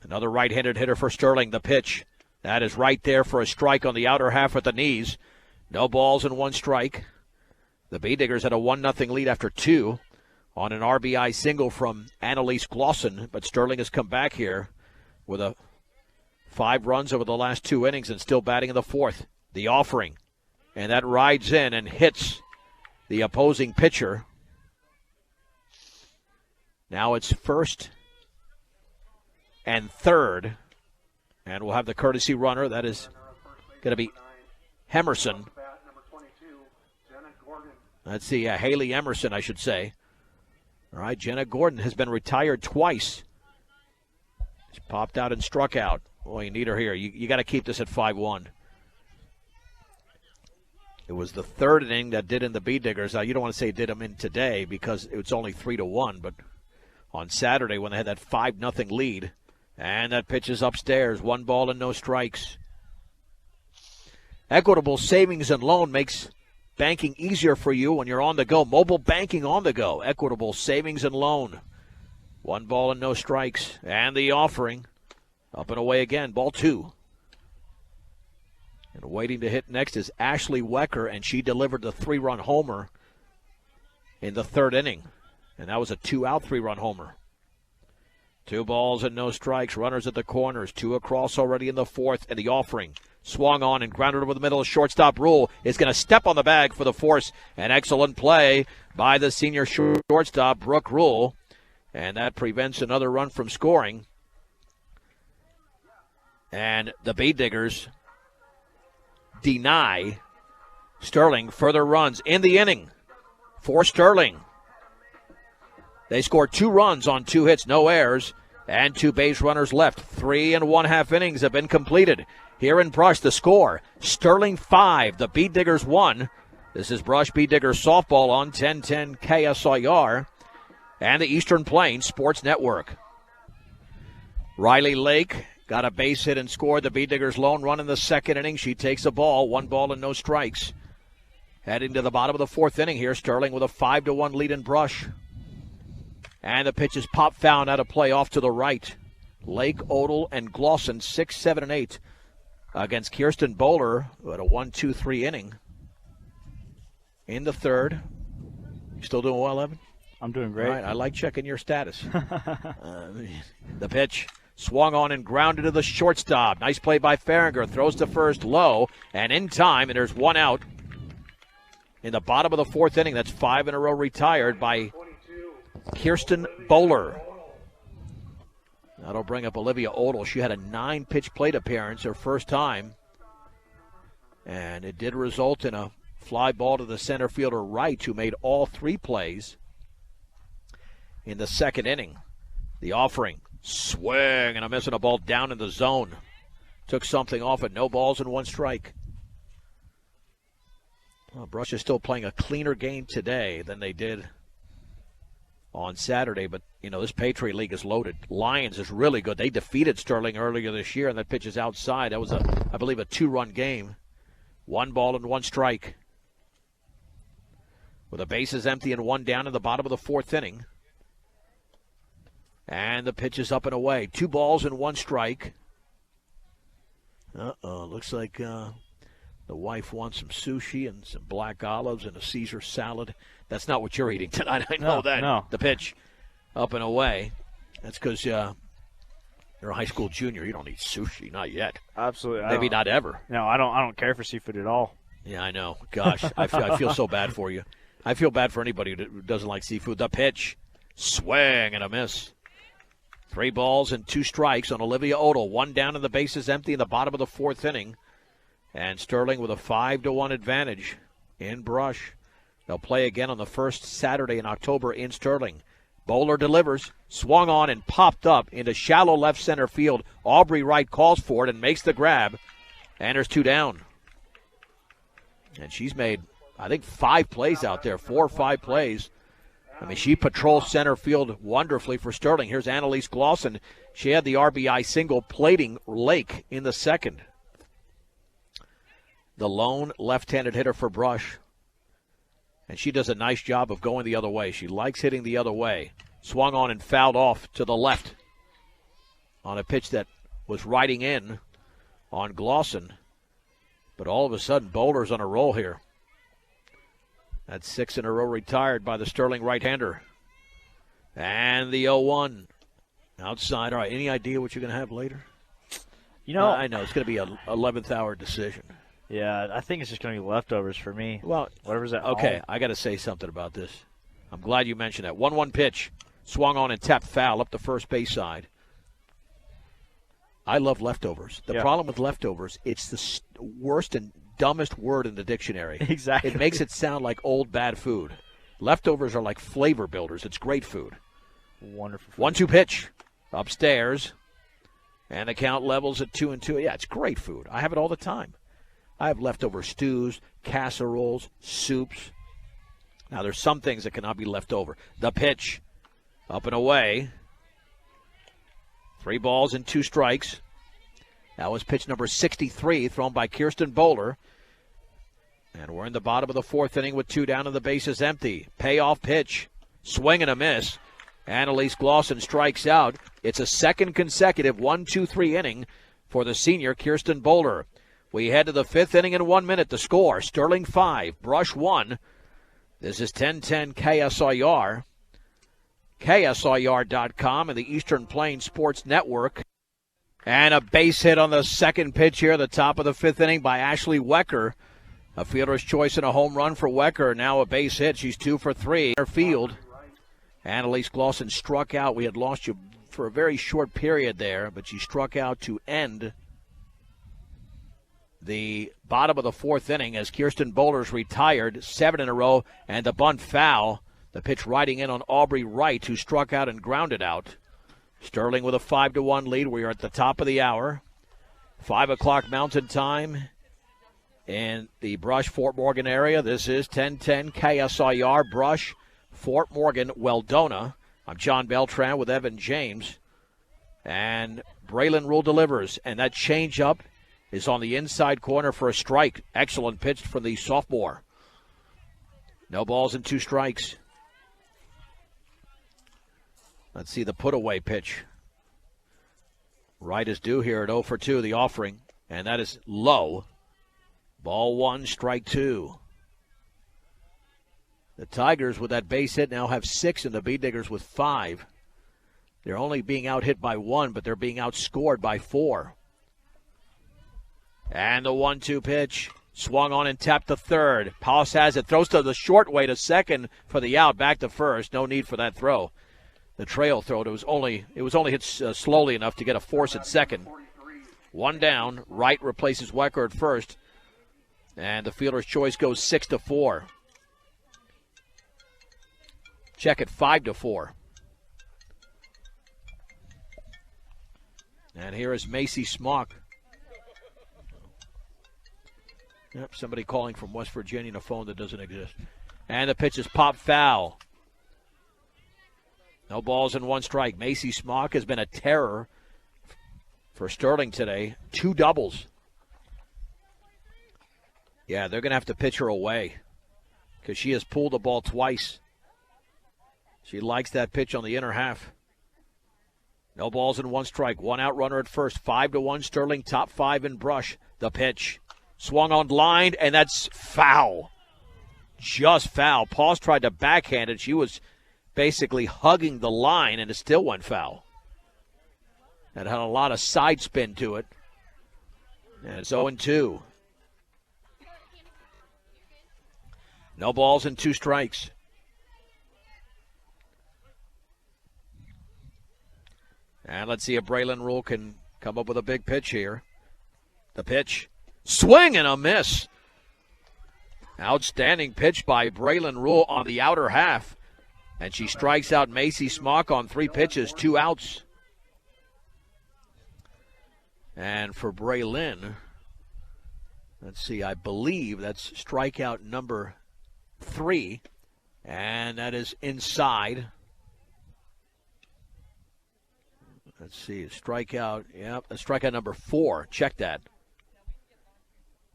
Another right-handed hitter for Sterling. The pitch. That is right there for a strike on the outer half at the knees. No balls and 1 strike. The Bee Diggers had a 1-0 lead after 2 on an RBI single from Annalise Glosson, but Sterling has come back here with 5 runs over the last 2 innings and still batting in the fourth. The offering, and that rides in and hits the opposing pitcher. Now it's first and third, and we'll have the courtesy runner. That is going to be Emerson. Let's see, Haley Emerson, I should say. All right, Jenna Gordon has been retired twice. She's popped out and struck out. Boy, you need her here. You got to keep this at 5-1. It was the third inning that did in the Bee Diggers. You don't want to say did them in today because it's only 3-1, but on Saturday when they had that 5-0 lead, and that pitch is upstairs. 1 ball and no strikes. Equitable Savings and Loan makes banking easier for you when you're on the go. Mobile banking on the go. Equitable Savings and Loan. 1 ball and no strikes. And the offering. Up and away again. Ball 2. And waiting to hit next is Ashley Wecker, and she delivered the 3-run homer in the third inning. And that was a 2-out 3-run homer. 2 balls and no strikes. Runners at the corners. 2 across already in the fourth. And the offering. Swung on and grounded over the middle. Shortstop Rule is going to step on the bag for the force. An excellent play by the senior shortstop, Brooke Rule. And that prevents another run from scoring. And the Bee Diggers deny Sterling further runs in the inning for Sterling. They scored 2 runs on 2 hits, no errors, and 2 base runners left. 3 1/2 innings have been completed. Here in Brush, the score, Sterling 5, the Bee Diggers 1. This is Brush Bee Diggers softball on 1010 KSIR and the Eastern Plains Sports Network. Riley Lake got a base hit and scored the Bee Diggers' lone run in the second inning. She takes a ball, 1 ball and no strikes. Heading to the bottom of the fourth inning here, Sterling with a 5-1 lead in Brush. And the pitch is pop found out of play off to the right. Lake, Odell, and Glosson 6, 7, and 8 against Kirsten Bowler, who had a 1-2-3 inning. In the third. You still doing well, Evan? I'm doing great. All right, I like checking your status. The pitch swung on and grounded to the shortstop. Nice play by Farringer. Throws to first low and in time, and there's one out. In the bottom of the fourth inning, that's 5 in a row retired by Kirsten Bowler. That'll bring up Olivia Odell. She had a 9-pitch plate appearance, her first time. And it did result in a fly ball to the center fielder Wright, who made all 3 plays in the second inning. The offering, swing and a miss, and a ball down in the zone. Took something off it. No balls and 1 strike. Well, Brush is still playing a cleaner game today than they did on Saturday, but, you know, this Patriot League is loaded. Lions is really good. They defeated Sterling earlier this year, and that pitch is outside. That was, I believe, a 2-run game. 1 ball and 1 strike. With the bases empty and 1 down in the bottom of the fourth inning. And the pitch is up and away. 2 balls and 1 strike. Looks like the wife wants some sushi and some black olives and a Caesar salad. That's not what you're eating tonight. I know that. No. The pitch up and away. That's because you're a high school junior. You don't eat sushi. Not yet. Absolutely. Maybe not ever. No, I don't care for seafood at all. Yeah, I know. Gosh, I feel so bad for you. I feel bad for anybody who doesn't like seafood. The pitch, swing and a miss. 3 balls and 2 strikes on Olivia Odell. 1 down and the bases empty in the bottom of the fourth inning. And Sterling with a 5-1 advantage in Brush. They'll play again on the first Saturday in October in Sterling. Bowler delivers, swung on and popped up into shallow left center field. Aubrey Wright calls for it and makes the grab. And there's 2 down. And she's made, I think, 5 plays out there, 4 or 5 plays. I mean, she patrols center field wonderfully for Sterling. Here's Annalise Glosson. She had the RBI single plating Lake in the second. The lone left-handed hitter for Brush. And she does a nice job of going the other way. She likes hitting the other way. Swung on and fouled off to the left on a pitch that was riding in on Glosson. But all of a sudden, Bowler's on a roll here. That's 6 in a row retired by the Sterling right-hander. And the 0-1 outside. All right, any idea what you're going to have later? You know, I know. It's going to be an 11th hour decision. Yeah, I think it's just going to be leftovers for me. Well, whatever's at okay, home. I got to say something about this. I'm glad you mentioned that. 1-1 pitch. Swung on and tapped foul up the first base side. I love leftovers. The problem with leftovers, it's the worst and dumbest word in the dictionary. Exactly. It makes it sound like old, bad food. Leftovers are like flavor builders. It's great food. Wonderful food. 1-2 pitch. Upstairs. And the count levels at 2-2. Yeah, it's great food. I have it all the time. I have leftover stews, casseroles, soups. Now, there's some things that cannot be left over. The pitch, up and away. 3 balls and 2 strikes. That was pitch number 63, thrown by Kirsten Bowler. And we're in the bottom of the fourth inning with 2 down and the bases empty. Payoff pitch, swing and a miss. Annalise Glosson strikes out. It's a second consecutive 1-2-3 inning for the senior Kirsten Bowler. We head to the 5th inning in 1 minute. The score, Sterling 5, Brush 1. This is 1010 KSIR. KSIR.com and the Eastern Plains Sports Network. And a base hit on the second pitch here at the top of the 5th inning by Ashley Wecker. A fielder's choice and a home run for Wecker. Now a base hit. She's 2 for 3 in her field. Annalise Glosson struck out. We had lost you for a very short period there, but she struck out to end the bottom of the 4th inning as Kirsten Bowler's retired, 7 in a row, and the bunt foul. The pitch riding in on Aubrey Wright, who struck out and grounded out. Sterling with a 5-1 lead. We are at the top of the hour. 5 o'clock Mountain Time in the Brush, Fort Morgan area. This is 1010 KSIR, Brush, Fort Morgan, Weldona. I'm John Beltran with Evan James. And Braylon Rule delivers, and that changeup is on the inside corner for a strike. Excellent pitch from the sophomore. No balls and 2 strikes. Let's see the put-away pitch. Right is due here at 0 for 2, the offering. And that is low. Ball 1, strike 2. The Tigers with that base hit now have 6 and the Bee Diggers with 5. They're only being out-hit by 1, but they're being outscored by 4. And the 1-2 pitch. Swung on and tapped to third. Paus has it. Throws to the short way to second for the out. Back to first. No need for that throw. The trail throw. It was only hit slowly enough to get a force at second. 1 down. Wright replaces Wecker at first. And the fielder's choice goes 6-4. Check at 5-4. And here is Macy Smock. Yep, somebody calling from West Virginia on a phone that doesn't exist. And the pitch is popped foul. No balls and 1 strike. Macy Smock has been a terror for Sterling today. 2 doubles. Yeah, they're going to have to pitch her away because she has pulled the ball twice. She likes that pitch on the inner half. No balls and 1 strike. 1 out runner at first. 5-1 Sterling, top 5 in Brush. The pitch. Swung on line, and that's foul. Just foul. Paus tried to backhand it. She was basically hugging the line, and it still went foul. It had a lot of side spin to it. And it's 0-2. No balls and 2 strikes. And let's see if Braylon Rule can come up with a big pitch here. The pitch. Swing and a miss. Outstanding pitch by Braylon Rule on the outer half. And she strikes out Macy Smock on 3 pitches, 2 outs. And for Braylon, let's see, I believe that's strikeout number 3. And that is inside. Let's see, strikeout, yep, strikeout number 4. Check that.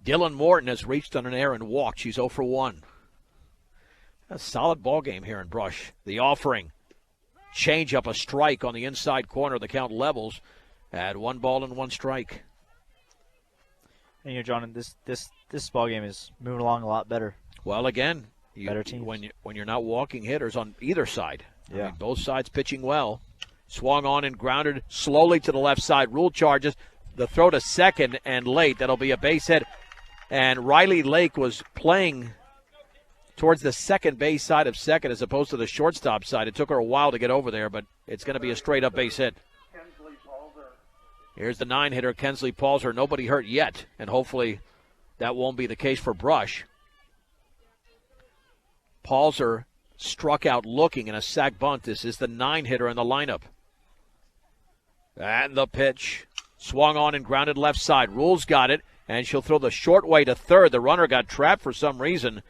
Dylan Morton has reached on an error and walked. She's 0 for 1. A solid ball game here in Brush. The offering. Change up a strike on the inside corner. The count levels at 1 ball and 1 strike. And John, this ball game is moving along a lot better. Well, again, better teams. When you're not walking hitters on either side. Yeah. I mean, both sides pitching well. Swung on and grounded slowly to the left side. Rule charges. The throw to second and late. That'll be a base hit. And Riley Lake was playing towards the second base side of second as opposed to the shortstop side. It took her a while to get over there, but it's going to be a straight-up base hit. Here's the 9-hitter, Kensley Palzer. Nobody hurt yet, and hopefully that won't be the case for Brush. Palzer struck out looking in a sac bunt. This is the 9-hitter in the lineup. And the pitch. Swung on and grounded left side. Rules got it. And she'll throw the short way to third. The runner got trapped for some reason.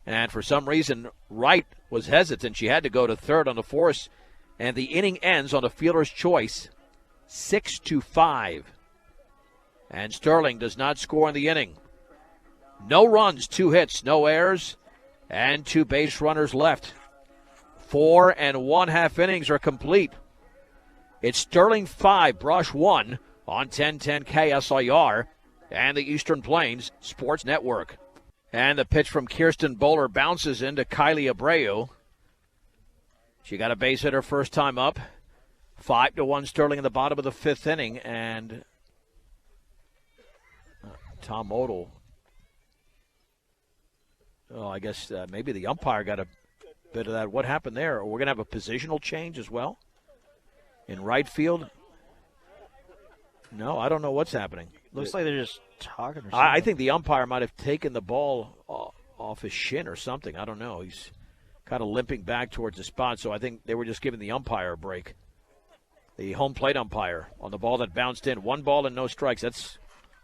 And for some reason, Wright was hesitant. She had to go to third on the force. And the inning ends on a fielder's choice, 6-5. And Sterling does not score in the inning. No runs, 2 hits, no errors, and 2 base runners left. 4 1/2 innings are complete. It's Sterling 5, Brush 1 on 1010 KSIR and the Eastern Plains Sports Network. And the pitch from Kirsten Bowler bounces into Kylie Abreu. She got a base hit her first time up. 5-1 Sterling in the bottom of the 5th inning. And Tom Odell. Oh, I guess maybe the umpire got a bit of that. What happened there? We're going to have a positional change as well in right field. No, I don't know what's happening. Looks like they're just talking or something. I think the umpire might have taken the ball off his shin or something. I don't know. He's kind of limping back towards the spot, so I think they were just giving the umpire a break. The home plate umpire on the ball that bounced in. 1 ball and no strikes. That's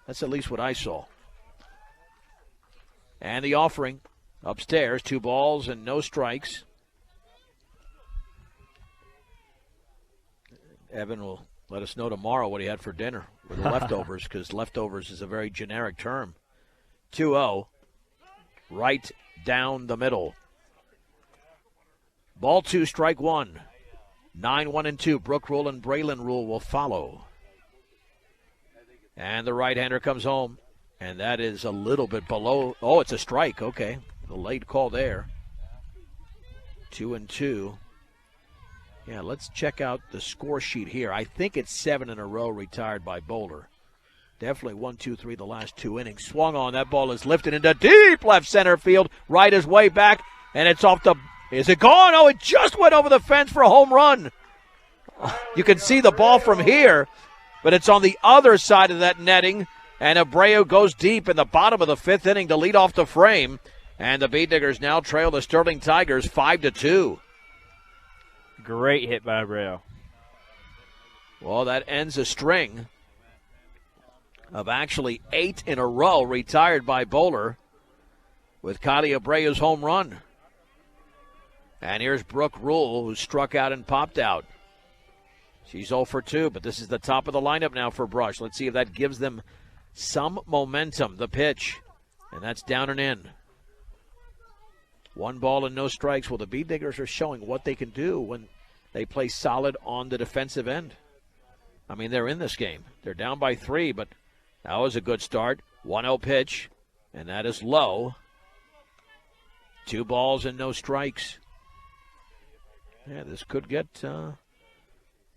at least what I saw. And the offering upstairs, 2 balls and no strikes. Evan will let us know tomorrow what he had for dinner with the leftovers, because leftovers is a very generic term. 2-0. Wright down the middle. Ball 2, strike 1. 9-1-2. Brooke Rule and Braylon Rule will follow. And the right-hander comes home. And that is a little bit below. Oh, it's a strike. Okay. The late call there. 2-2. Yeah, let's check out the score sheet here. I think it's 7 in a row retired by Boulder. Definitely 1, 2, 3 the last 2 innings. Swung on. That ball is lifted into deep left center field. Right is way back. And it's off the. Is it gone? Oh, it just went over the fence for a home run. You can see the ball from here, but it's on the other side of that netting. And Abreu goes deep in the bottom of the 5th inning to lead off the frame. And the Beat Diggers now trail the Sterling Tigers 5-2. Great hit by Abreu. Well, that ends a string of actually 8 in a row retired by Boulder with Kylie Abreu's home run. And here's Brooke Rule, who struck out and popped out. She's 0 for 2, but this is the top of the lineup now for Brush. Let's see if that gives them some momentum. The pitch, and that's down and in. 1 ball and no strikes. Well, the Beat Diggers are showing what they can do when they play solid on the defensive end. I mean, they're in this game. They're down by 3, but that was a good start. 1-0 pitch, and that is low. 2 balls and no strikes. Yeah, this could get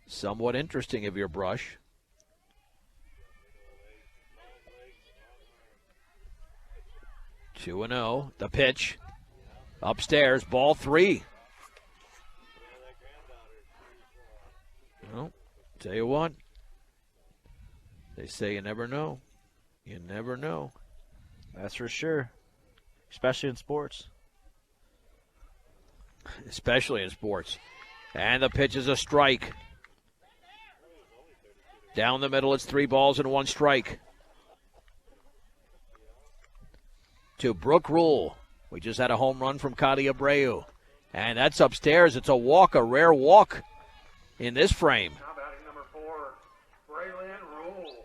somewhat interesting if you're Brush. 2-0. The pitch. Upstairs, ball 3. Well, tell you what. They say you never know. You never know. That's for sure. Especially in sports. Especially in sports. And the pitch is a strike. Down the middle, it's 3 balls and 1 strike. To Brooke Rule. We just had a home run from Kylie Abreu. And that's upstairs. It's a walk, a rare walk in this frame. Now batting number 4, Braylon Rule.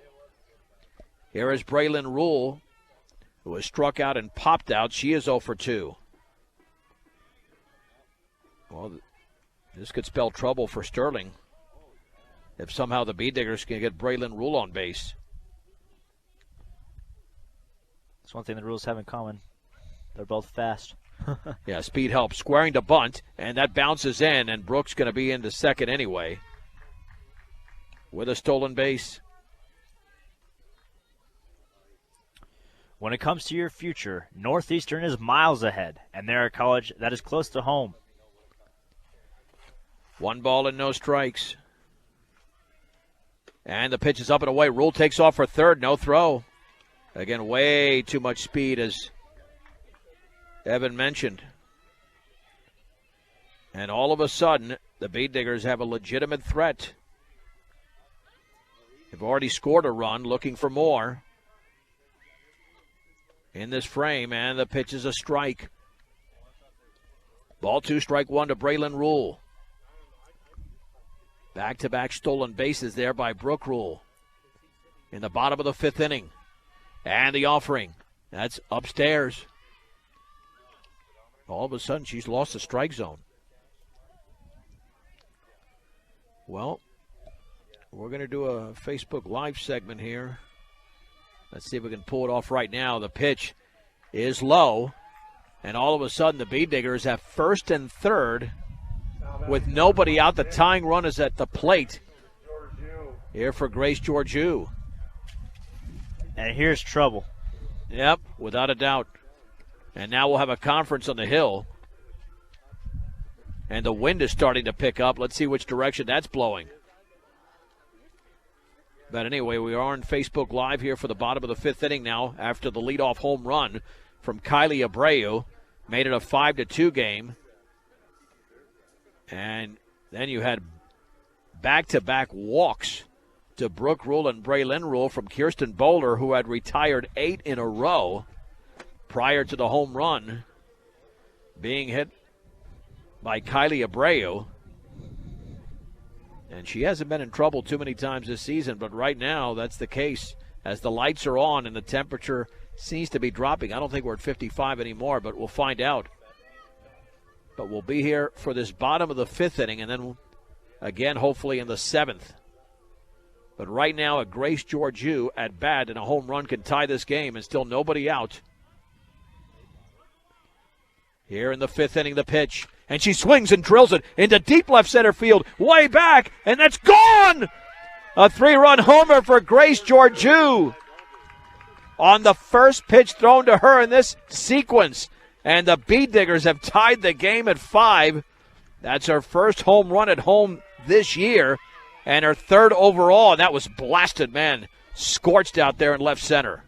Here is Braylon Rule, who was struck out and popped out. She is 0 for 2. Well, this could spell trouble for Sterling if somehow the Beat Diggers can get Braylon Rule on base. That's one thing the Rules have in common. They're both fast. Yeah, speed helps. Squaring to bunt, and that bounces in, and Brooks going to be into second anyway with a stolen base. When it comes to your future, Northeastern is miles ahead, and they're a college that is close to home. 1 ball and no strikes. And the pitch is up and away. Rule takes off for third. No throw. Again, way too much speed, as Evan mentioned. And all of a sudden, the Beat Diggers have a legitimate threat. They've already scored a run, looking for more in this frame, and the pitch is a strike. Ball 2, strike 1 to Braylon Rule. Back-to-back stolen bases there by Brooke Rule in the bottom of the 5th inning. And the offering. That's upstairs. All of a sudden, she's lost the strike zone. Well, we're going to do a Facebook Live segment here. Let's see if we can pull it off right now. The pitch is low. And all of a sudden, the Beat Diggers have first and third with nobody out. The tying run is at the plate here for Grace Georgiou. And here's trouble. Yep, without a doubt. And now we'll have a conference on the hill. And the wind is starting to pick up. Let's see which direction that's blowing. But anyway, we are on Facebook Live here for the bottom of the 5th inning now after the leadoff home run from Kylie Abreu. Made it a 5-2 game. And then you had back-to-back walks to Brooke Rule and Braylon Rule from Kirsten Boulder, who had retired 8 in a row prior to the home run being hit by Kylie Abreu. And she hasn't been in trouble too many times this season, but right now that's the case as the lights are on and the temperature seems to be dropping. I don't think we're at 55 anymore, but we'll find out. But we'll be here for this bottom of the 5th inning, and then again, hopefully in the 7th. But right now, a Grace Georgiou at bat and a home run can tie this game, and still nobody out. Here in the 5th inning, the pitch. And she swings and drills it into deep left center field, way back, and that's gone! A 3-run homer for Grace Georgiou on the first pitch thrown to her in this sequence. And the Bee Diggers have tied the game at 5. That's her first home run at home this year, and her 3rd overall, and that was blasted, man. Scorched out there in left center.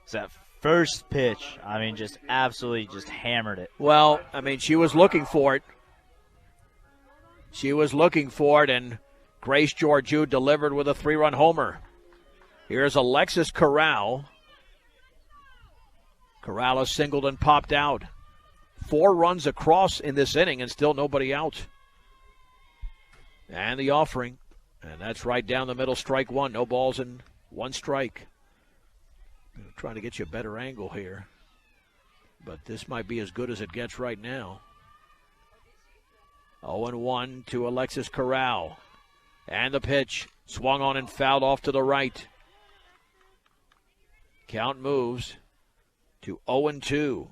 It's that first pitch. I mean, just absolutely just hammered it. Well, I mean, she was looking for it. She was looking for it, and Grace Georgiou delivered with a 3-run homer. Here's Alexis Corral. Corral has singled and popped out. 4 runs across in this inning and still nobody out. And the offering. And that's right down the middle, strike 1. No balls and 1 strike. I'm trying to get you a better angle here. But this might be as good as it gets right now. 0-1 to Alexis Corral. And the pitch. Swung on and fouled off to the right. Count moves to 0-2.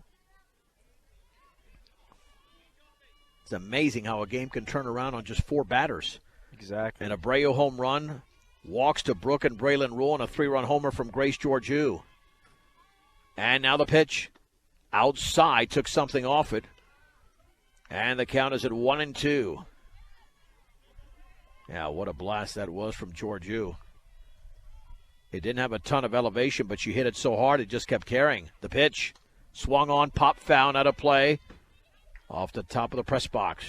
It's amazing how a game can turn around on just 4 batters. Exactly. An Abreu home run, walks to Brooke and Braylon Rule, and a 3-run homer from Grace Georgiou. And now the pitch. Outside, took something off it. And the count is at 1-2. Yeah, what a blast that was from Georgiou. It didn't have a ton of elevation, but she hit it so hard it just kept carrying. The pitch, swung on, pop foul, out of play, off the top of the press box.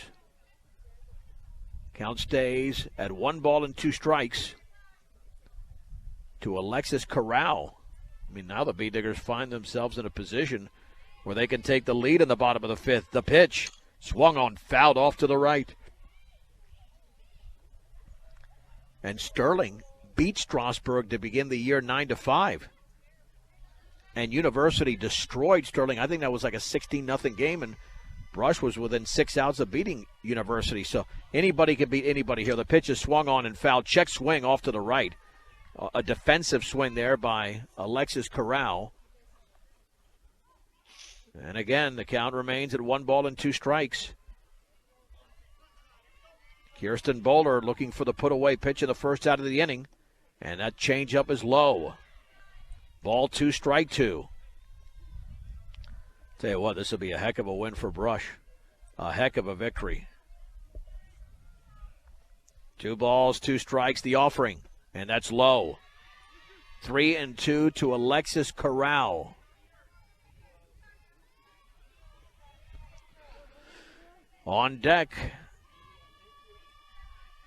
Count stays at 1 ball and 2 strikes to Alexis Corral. I mean, now the Bee Diggers find themselves in a position where they can take the lead in the bottom of the 5th. The pitch, swung on, fouled off to the right. And Sterling beat Strasburg to begin the year 9-5. And University destroyed Sterling. I think that was like a 16-0 game, and Brush was within 6 outs of beating University. So anybody can beat anybody here. The pitch is swung on and fouled. Check swing off to the right. A defensive swing there by Alexis Corral. And again, the count remains at 1 ball and 2 strikes. Kirsten Bowler looking for the put-away pitch in the first out of the inning. And that changeup is low. Ball 2, strike 2. Tell you what, this will be a heck of a win for Brush. A heck of a victory. 2 balls, 2 strikes, the offering. And that's low. 3-2 to Alexis Corral. On deck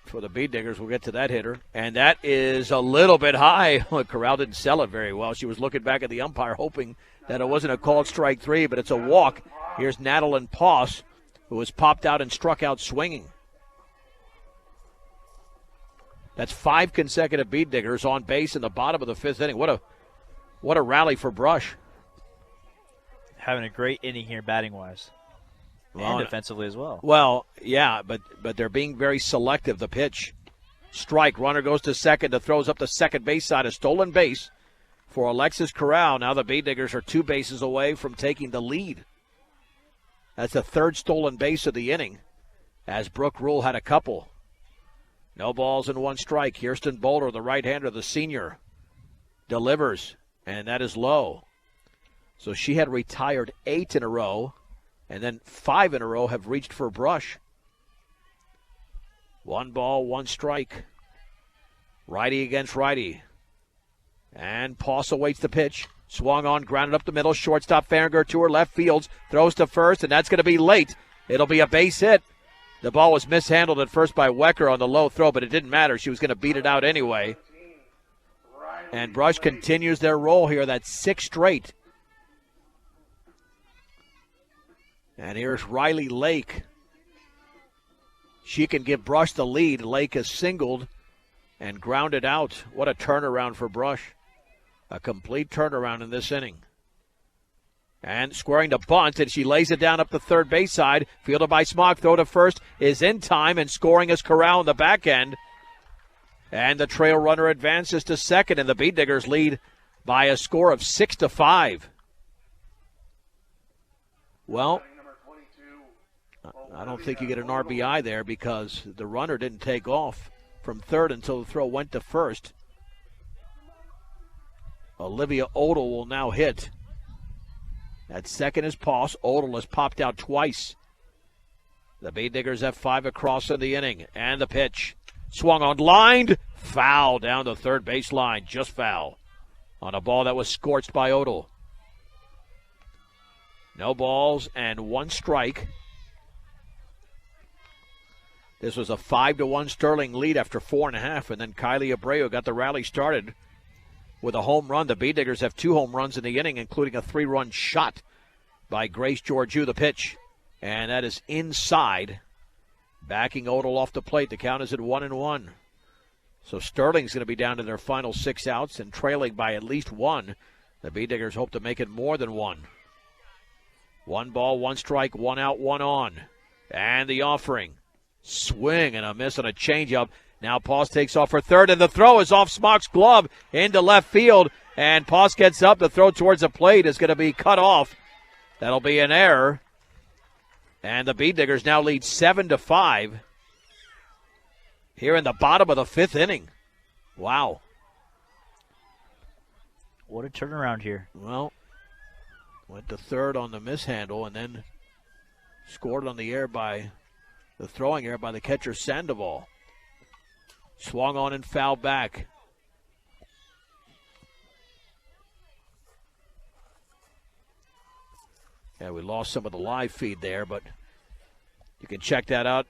for the Bee Diggers, we'll get to that hitter. And that is a little bit high. Corral didn't sell it very well. She was looking back at the umpire hoping that it wasn't a called strike 3, but it's a walk. Here's Natalie Poss, who was popped out and struck out swinging. That's 5 consecutive Bee Diggers on base in the bottom of the 5th inning. What a rally for Brush. Having a great inning here batting-wise. And defensively as well. Well, yeah, but they're being very selective. The pitch, strike, runner goes to second, throws up the second base side, a stolen base for Alexis Corral. Now the Bee Diggers are 2 bases away from taking the lead. That's the 3rd stolen base of the inning, as Brooke Rule had a couple. No balls and 1 strike. Kirsten Bowler, the right-hander, the senior, delivers, and that is low. So she had retired 8 in a row. And then 5 in a row have reached for Brush. 1 ball, 1 strike. Righty against righty. And Poss awaits the pitch. Swung on, grounded up the middle. Shortstop Farringer to her left fields. Throws to first, and that's going to be late. It'll be a base hit. The ball was mishandled at first by Wecker on the low throw, but it didn't matter. She was going to beat it out anyway. And Brush continues their roll here. That's 6 straight. And here's Riley Lake. She can give Brush the lead. Lake has singled and grounded out. What a turnaround for Brush. A complete turnaround in this inning. And squaring to bunt, and she lays it down up the third base side. Fielded by Smock. Throw to first is in time, and scoring is Corral in the back end. And the trail runner advances to second, and the Bead Diggers lead by a score of 6-5. Well, I don't think you get an RBI there because the runner didn't take off from third until the throw went to first. Olivia Odell will now hit. At second is Poss. Odell has popped out twice. The Bead Diggers have 5 across in the inning. And the pitch. Swung on, lined. Foul down the third baseline. Just foul. On a ball that was scorched by Odell. No balls and 1 strike. This was a 5-1 Sterling lead after 4.5. And then Kylie Abreu got the rally started with a home run. The Bead Diggers have 2 home runs in the inning, including a 3-run shot by Grace Georgiou. The pitch, and that is inside. Backing Odell off the plate. The count is at 1-1. So Sterling's going to be down to their final 6 outs and trailing by at least 1. The Bead Diggers hope to make it more than 1. 1 ball, 1 strike, 1 out, 1 on. And the offering. Swing and a miss on a changeup. Now Poss takes off for third, and the throw is off Smock's glove into left field. And Poss gets up. The throw towards the plate is going to be cut off. That'll be an error. And the Bead Diggers now lead 7-5 here in the bottom of the 5th inning. Wow. What a turnaround here. Well, went to third on the mishandle and then scored on the air by the throwing error by the catcher Sandoval. Swung on and fouled back. Yeah, we lost some of the live feed there, but you can check that out.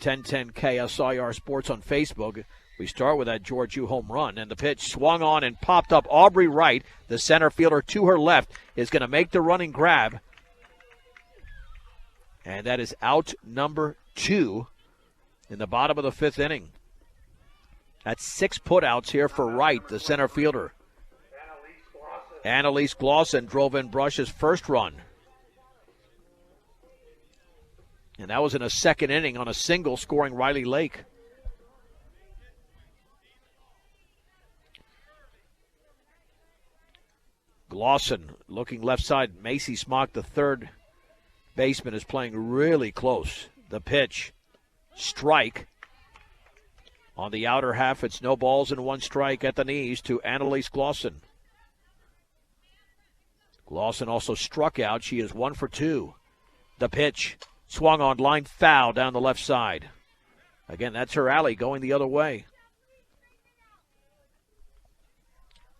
1010 KSIR Sports on Facebook. We start with that Georgiou home run, and the pitch swung on and popped up. Aubrey Wright, the center fielder to her left, is going to make the running grab. And that is out number 2 in the bottom of the 5th inning. That's 6 putouts here for Wright, the center fielder. Annalise Glosson drove in Brush's first run. And that was in a 2nd inning on a single scoring Riley Lake. Glosson looking left side. Macy Smock, the third baseman, is playing really close. The pitch. Strike. On the outer half, it's no balls and 1 strike at the knees to Annalise Glosson. Glosson also struck out. She is 1 for 2. The pitch. Swung on, line foul down the left side. Again, that's her alley going the other way.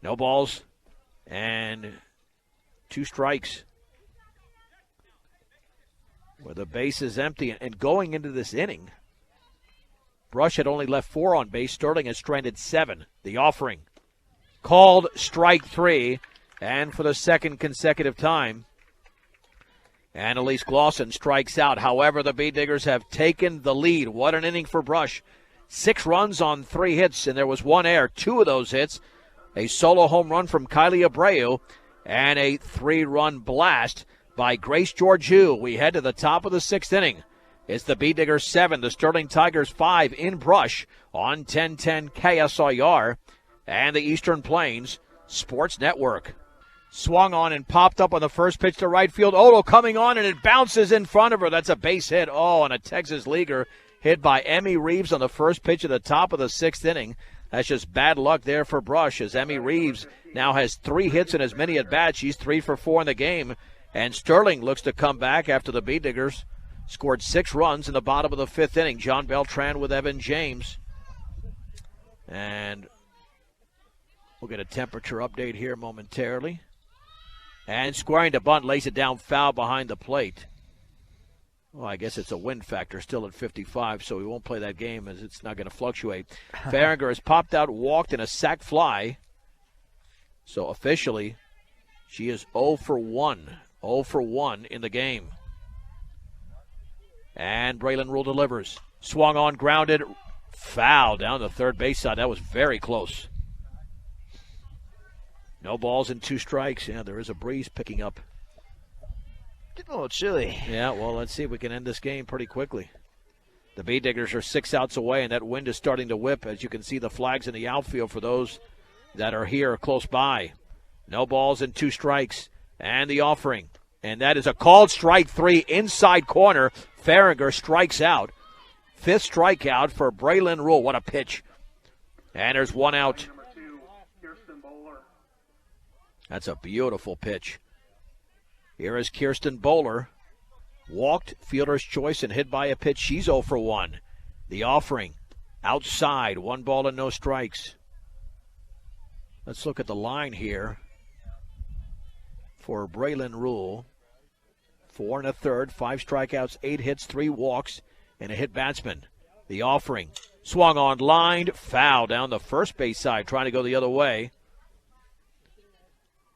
No balls and 2 strikes. With the base is empty. And going into this inning, Brush had only left 4 on base. Sterling has stranded 7. The offering. Called strike 3. And for the 2nd consecutive time, Annalise Glosson strikes out. However, the Bead Diggers have taken the lead. What an inning for Brush. 6 runs on 3 hits, and there was 1 error. 2 of those hits, a solo home run from Kylie Abreu, and a 3-run blast by Grace Georgiou. We head to the top of the 6th inning. It's the Bead Diggers 7, the Sterling Tigers 5 in Brush on 1010 KSIR and the Eastern Plains Sports Network. Swung on and popped up on the first pitch to right field. Odell coming on, and it bounces in front of her. That's a base hit. Oh, and a Texas leaguer hit by Emmy Reeves on the first pitch at the top of the 6th inning. That's just bad luck there for Brush, as Emmy Reeves now has 3 hits and as many at-bats. She's 3 for 4 in the game. And Sterling looks to come back after the Bead Diggers scored 6 runs in the bottom of the 5th inning. John Beltran with Evan James. And we'll get a temperature update here momentarily. And squaring to bunt, lays it down foul behind the plate. Well, I guess it's a wind factor still at 55, so we won't play that game as it's not going to fluctuate. Farringer has popped out, walked in a sac fly. So officially, she is 0 for 1. 0 for 1 in the game. And Braylon Rule delivers. Swung on, grounded, foul down the third base side. That was very close. No balls and 2 strikes. Yeah, there is a breeze picking up. Getting a little chilly. Yeah, well, let's see if we can end this game pretty quickly. The Bee Diggers are 6 outs away, and that wind is starting to whip. As you can see, the flags in the outfield for those that are here close by. No balls and 2 strikes. And the offering. And that is a called strike 3 inside corner. Farringer strikes out. 5th strikeout for Braylon Rule. What a pitch. And there's 1 out. Number 2, Kirsten Bowler. That's a beautiful pitch. Here is Kirsten Bowler. Walked, fielder's choice, and hit by a pitch. She's 0 for 1. The offering. Outside. 1 ball and no strikes. Let's look at the line here for Braylon Rule. 4 1/3, 5 strikeouts, 8 hits, 3 walks, and a hit batsman. The offering. Swung on, lined, foul down the first base side, trying to go the other way.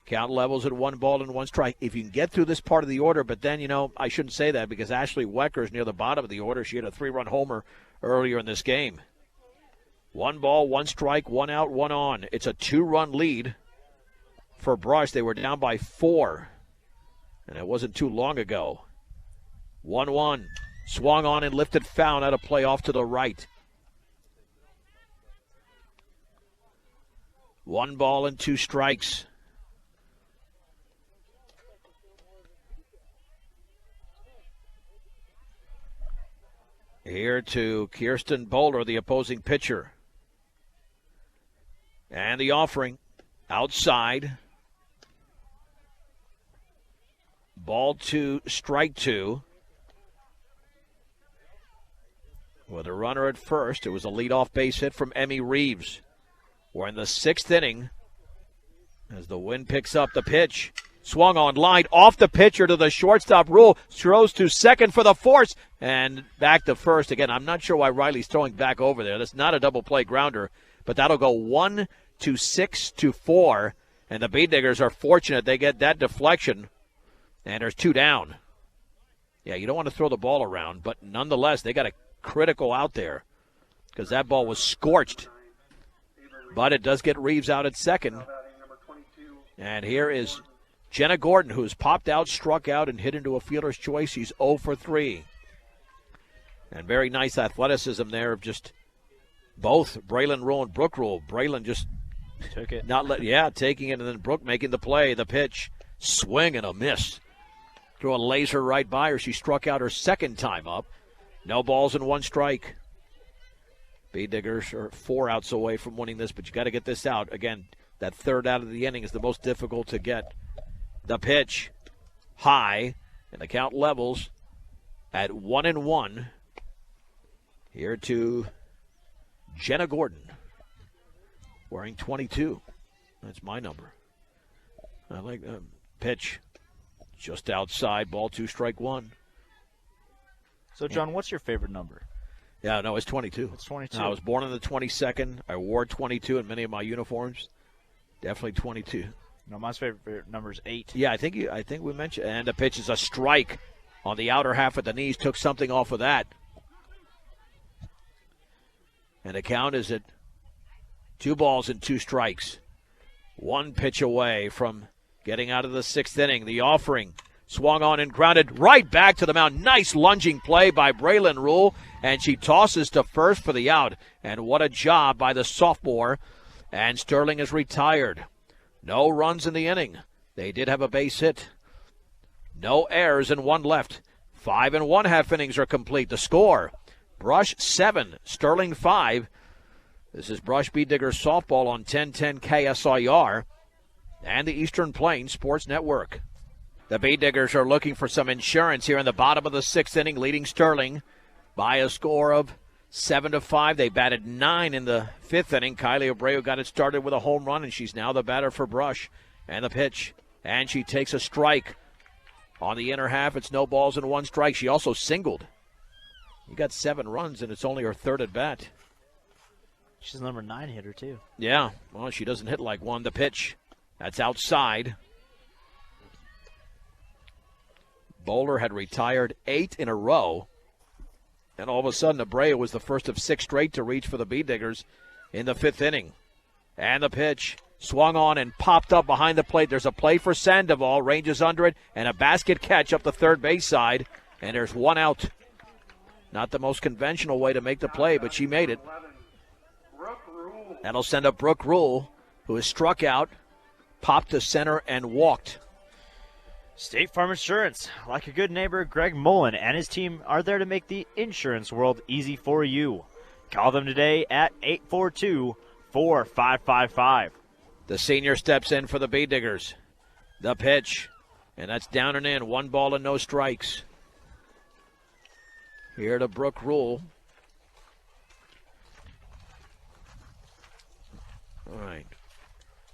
Count levels at 1 ball and 1 strike. If you can get through this part of the order, but then, I shouldn't say that because Ashley Wecker's near the bottom of the order. She had a 3-run homer earlier in this game. 1 ball, 1 strike, 1 out, 1 on. It's a 2-run lead for Brush. They were down by 4, and it wasn't too long ago. 1-1. Swung on and lifted foul out of play off to the right. 1 ball and 2 strikes. Here to Kirsten Bowler, the opposing pitcher. And the offering. Outside. Ball 2, strike 2. With a runner at first, it was a leadoff base hit from Emmy Reeves. We're in the 6th inning. As the wind picks up the pitch. Swung on, line off the pitcher to the shortstop. Rule throws to second for the force and back to first. Again, I'm not sure why Riley's throwing back over there. That's not a double play grounder, but that'll go 1 to 6 to 4. And the Bee Diggers are fortunate they get that deflection. And there's 2 down. Yeah, you don't want to throw the ball around, but nonetheless, they got a critical out there because that ball was scorched. But it does get Reeves out at second. And here is Jenna Gordon, who's popped out, struck out, and hit into a fielder's choice. She's 0 for 3. And very nice athleticism there of just both Braylon Rule and Brooke Rule. Braylon just took it. Taking it, and then Brooke making the play. The pitch, swing and a miss. Threw a laser right by her. She struck out her 2nd time up. No balls and 1 strike. Bee Diggers are 4 outs away from winning this, but you got to get this out. Again, that 3rd out of the inning is the most difficult to get. The pitch, high, and the count levels at 1-1. Here to Jenna Gordon, wearing 22. That's my number. I like that. Pitch, just outside, ball 2, strike 1. So, John, what's your favorite number? Yeah, no, it's 22. It's 22. I was born on the 22nd. I wore 22 in many of my uniforms. Definitely 22. No, my favorite number is 8. Yeah, I think we mentioned. And the pitch is a strike on the outer half of the knees. Took something off of that. And the count is at 2 balls and 2 strikes. 1 pitch away from getting out of the 6th inning. The offering. Swung on and grounded right back to the mound. Nice lunging play by Braylon Rule. And she tosses to first for the out. And what a job by the sophomore. And Sterling is retired. No runs in the inning. They did have a base hit. No errors and 1 left. 5 1/2 innings are complete. The score, Brush 7, Sterling 5. This is Brush Bee Diggers softball on 1010 KSIR and the Eastern Plains Sports Network. The Bee Diggers are looking for some insurance here in the bottom of the 6th inning, leading Sterling by a score of 7-5. They batted 9 in the 5th inning. Kylie Abreu got it started with a home run, and she's now the batter for Brush. And the pitch, and she takes a strike. On the inner half, it's no balls and 1 strike. She also singled. You got 7 runs, and it's only her 3rd at bat. She's number 9 hitter, too. Yeah, well, she doesn't hit like one. The pitch, that's outside. Bowler had retired 8 in a row. And all of a sudden, Abreu was the first of 6 straight to reach for the Bee Diggers in the 5th inning. And the pitch, Swung on and popped up behind the plate. There's a play for Sandoval. Ranges under it, and a basket catch up the third base side. And there's one out. Not the most conventional way to make the play, but she made it. 11. Brooke Rule. That'll send up Brooke Rule, who is struck out, popped to center, and walked. State Farm Insurance, like a good neighbor, Greg Mullen and his team are there to make the insurance world easy for you. Call them today at 842-4555. The senior steps in for the Bee Diggers. The pitch, and that's down and in. 1 ball and no strikes. Here to Brooke Rule. All right.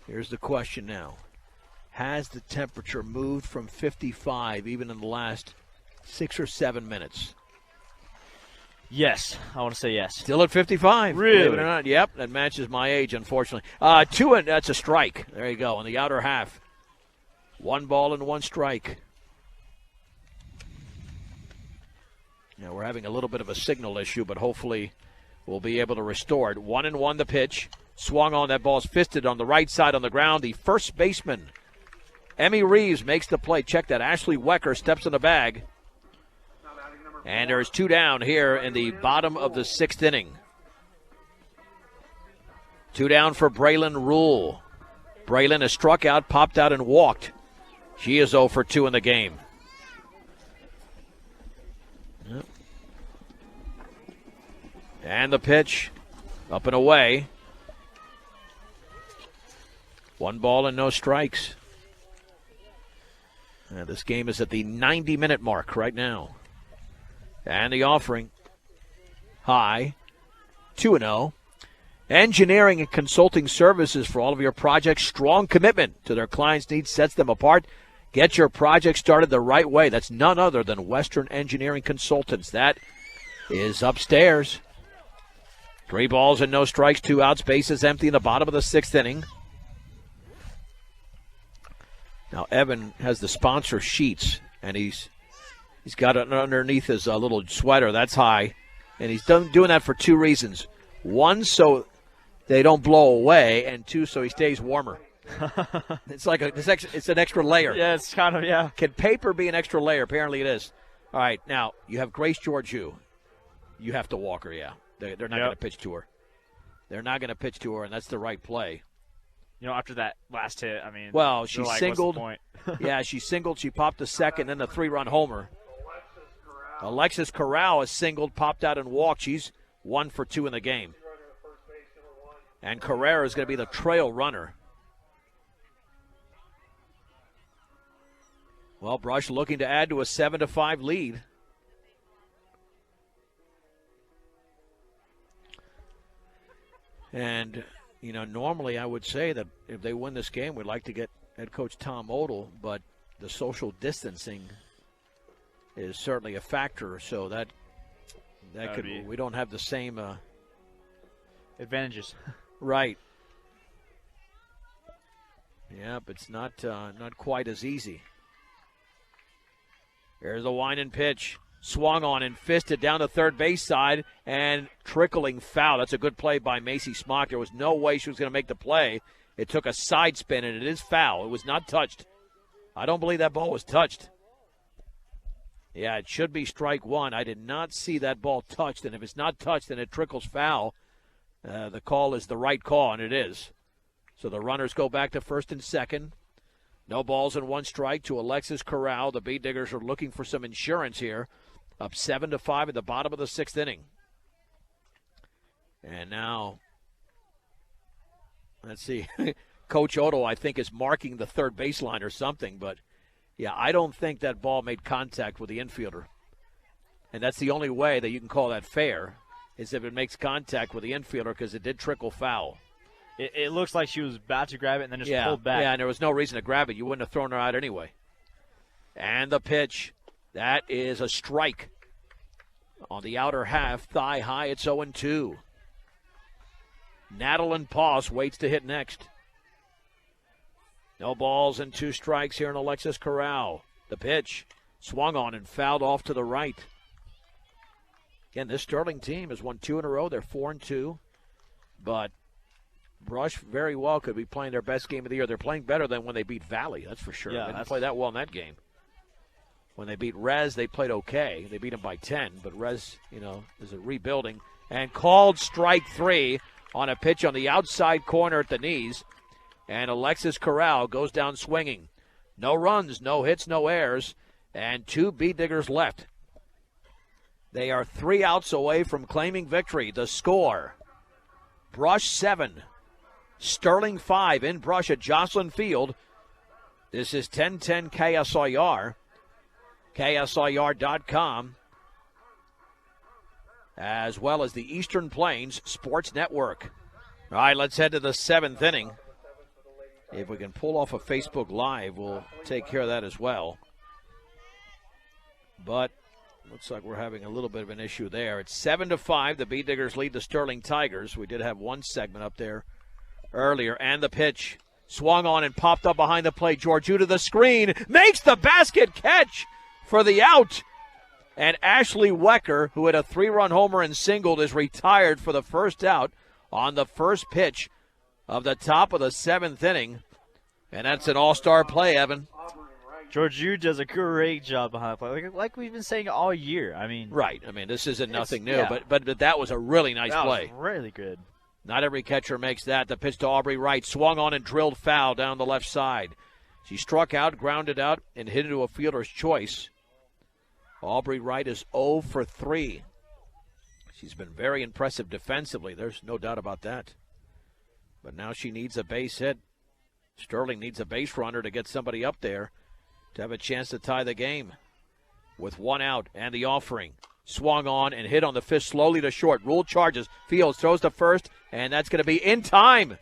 Here's the question now. Has the temperature moved from 55 even in the last 6 or 7 minutes? Yes, I want to say yes. Still at 55. Really? Believe it or not. Yep, that matches my age, unfortunately. 2 and that's a strike. There you go, in the outer half. 1 ball and 1 strike. Now we're having a little bit of a signal issue, but hopefully we'll be able to restore it. 1-1 the pitch. Swung on, that ball's fisted on the right side on the ground. The first baseman, Emmy Reeves, makes the play. Check that. Ashley Wecker steps in the bag. And there's 2 down here in the bottom of the 6th inning. 2 down for Braylon Rule. Braylon has struck out, popped out, and walked. She is 0 for 2 in the game. Yep. And the pitch, up and away. 1 ball and no strikes. This game is at the 90-minute mark right now. And the offering, high, 2-0. Engineering and consulting services for all of your projects. Strong commitment to their clients' needs sets them apart. Get your project started the right way. That's none other than Western Engineering Consultants. That is upstairs. 3 balls and no strikes, 2 outs, bases empty in the bottom of the 6th inning. Now Evan has the sponsor sheets, and he's got it underneath his little sweater. That's high, and he's doing that for 2 reasons. 1, so they don't blow away, and 2, so he stays warmer. It's like it's an extra layer. Yeah, it's kind of, yeah. Can paper be an extra layer? Apparently it is. All right, now you have Grace Georgiou. You have to walk her, yeah. They're not going to pitch to her. They're not going to pitch to her, and that's the right play. You know, after that last hit, I mean, well, she like, singled. What's the point? Yeah, she singled. She popped a second, then the 3-run homer. Alexis Corral has singled, popped out, and walked. She's 1 for 2 in the game. And Carrera is going to be the trail runner. Well, Brush looking to add to a 7-5 lead. And, you know, normally I would say that if they win this game, we'd like to get head coach Tom Odell, but the social distancing is certainly a factor, so that could be. We don't have the same advantages. Right. Yep, it's not quite as easy. Here's the wind and pitch. Swung on and fisted down the third base side and trickling foul. That's a good play by Macy Smock. There was no way she was going to make the play. It took a side spin, and it is foul. It was not touched. I don't believe that ball was touched. Yeah, it should be strike 1. I did not see that ball touched, and if it's not touched and it trickles foul, the call is the right call, and it is. So the runners go back to first and second. No balls and 1 strike to Alexis Corral. The Bee Diggers are looking for some insurance here. Up 7-5 at the bottom of the 6th inning. And now, let's see. Coach Odell, I think, is marking the third baseline or something. But, yeah, I don't think that ball made contact with the infielder. And that's the only way that you can call that fair, is if it makes contact with the infielder, because it did trickle foul. It looks like she was about to grab it and then just pulled back. Yeah, and there was no reason to grab it. You wouldn't have thrown her out anyway. And the pitch. That is a strike. On the outer half, thigh high, it's 0-2. Nadeline Poss waits to hit next. No balls and 2 strikes here in Alexis Corral. The pitch. Swung on and fouled off to the right. Again, this Sterling team has won 2 in a row. They're 4-2. But Brush very well could be playing their best game of the year. They're playing better than when they beat Valley, that's for sure. Yeah, They didn't play that well in that game. When they beat Rez, they played okay. They beat them by 10, but Rez, is a rebuilding. And called strike 3 on a pitch on the outside corner at the knees. And Alexis Corral goes down swinging. No runs, no hits, no errors, and 2 Bead Diggers left. They are 3 outs away from claiming victory. The score, Brush 7, Sterling 5 in Brush at Jocelyn Field. This is 1010 KSIR, KSIR.com, as well as the Eastern Plains Sports Network. All right, let's head to the 7th inning. If we can pull off a Facebook Live, we'll take care of that as well. But looks like we're having a little bit of an issue there. It's 7-5. The Bead Diggers lead the Sterling Tigers. We did have one segment up there earlier. And the pitch swung on and popped up behind the plate. Georgiou to the screen. Makes the basket catch for the out. And Ashley Wecker, who had a 3-run homer and singled, is retired for the first out on the first pitch of the top of the 7th inning. And that's an all-star play, Evan. Georgiou does a great job behind the plate, like we've been saying all year. I mean, right. I mean, this isn't nothing new, yeah. but that was a really nice play. Was really good. Not every catcher makes that. The pitch to Aubrey Wright, swung on and drilled foul down the left side. She struck out, grounded out, and hit into a fielder's choice. Aubrey Wright is 0 for 3. She's been very impressive defensively. There's no doubt about that. But now she needs a base hit. Sterling needs a base runner to get somebody up there to have a chance to tie the game. With 1 out and the offering. Swung on and hit on the fish slowly to short. Rule charges. Fields throws to first, and that's going to be in time.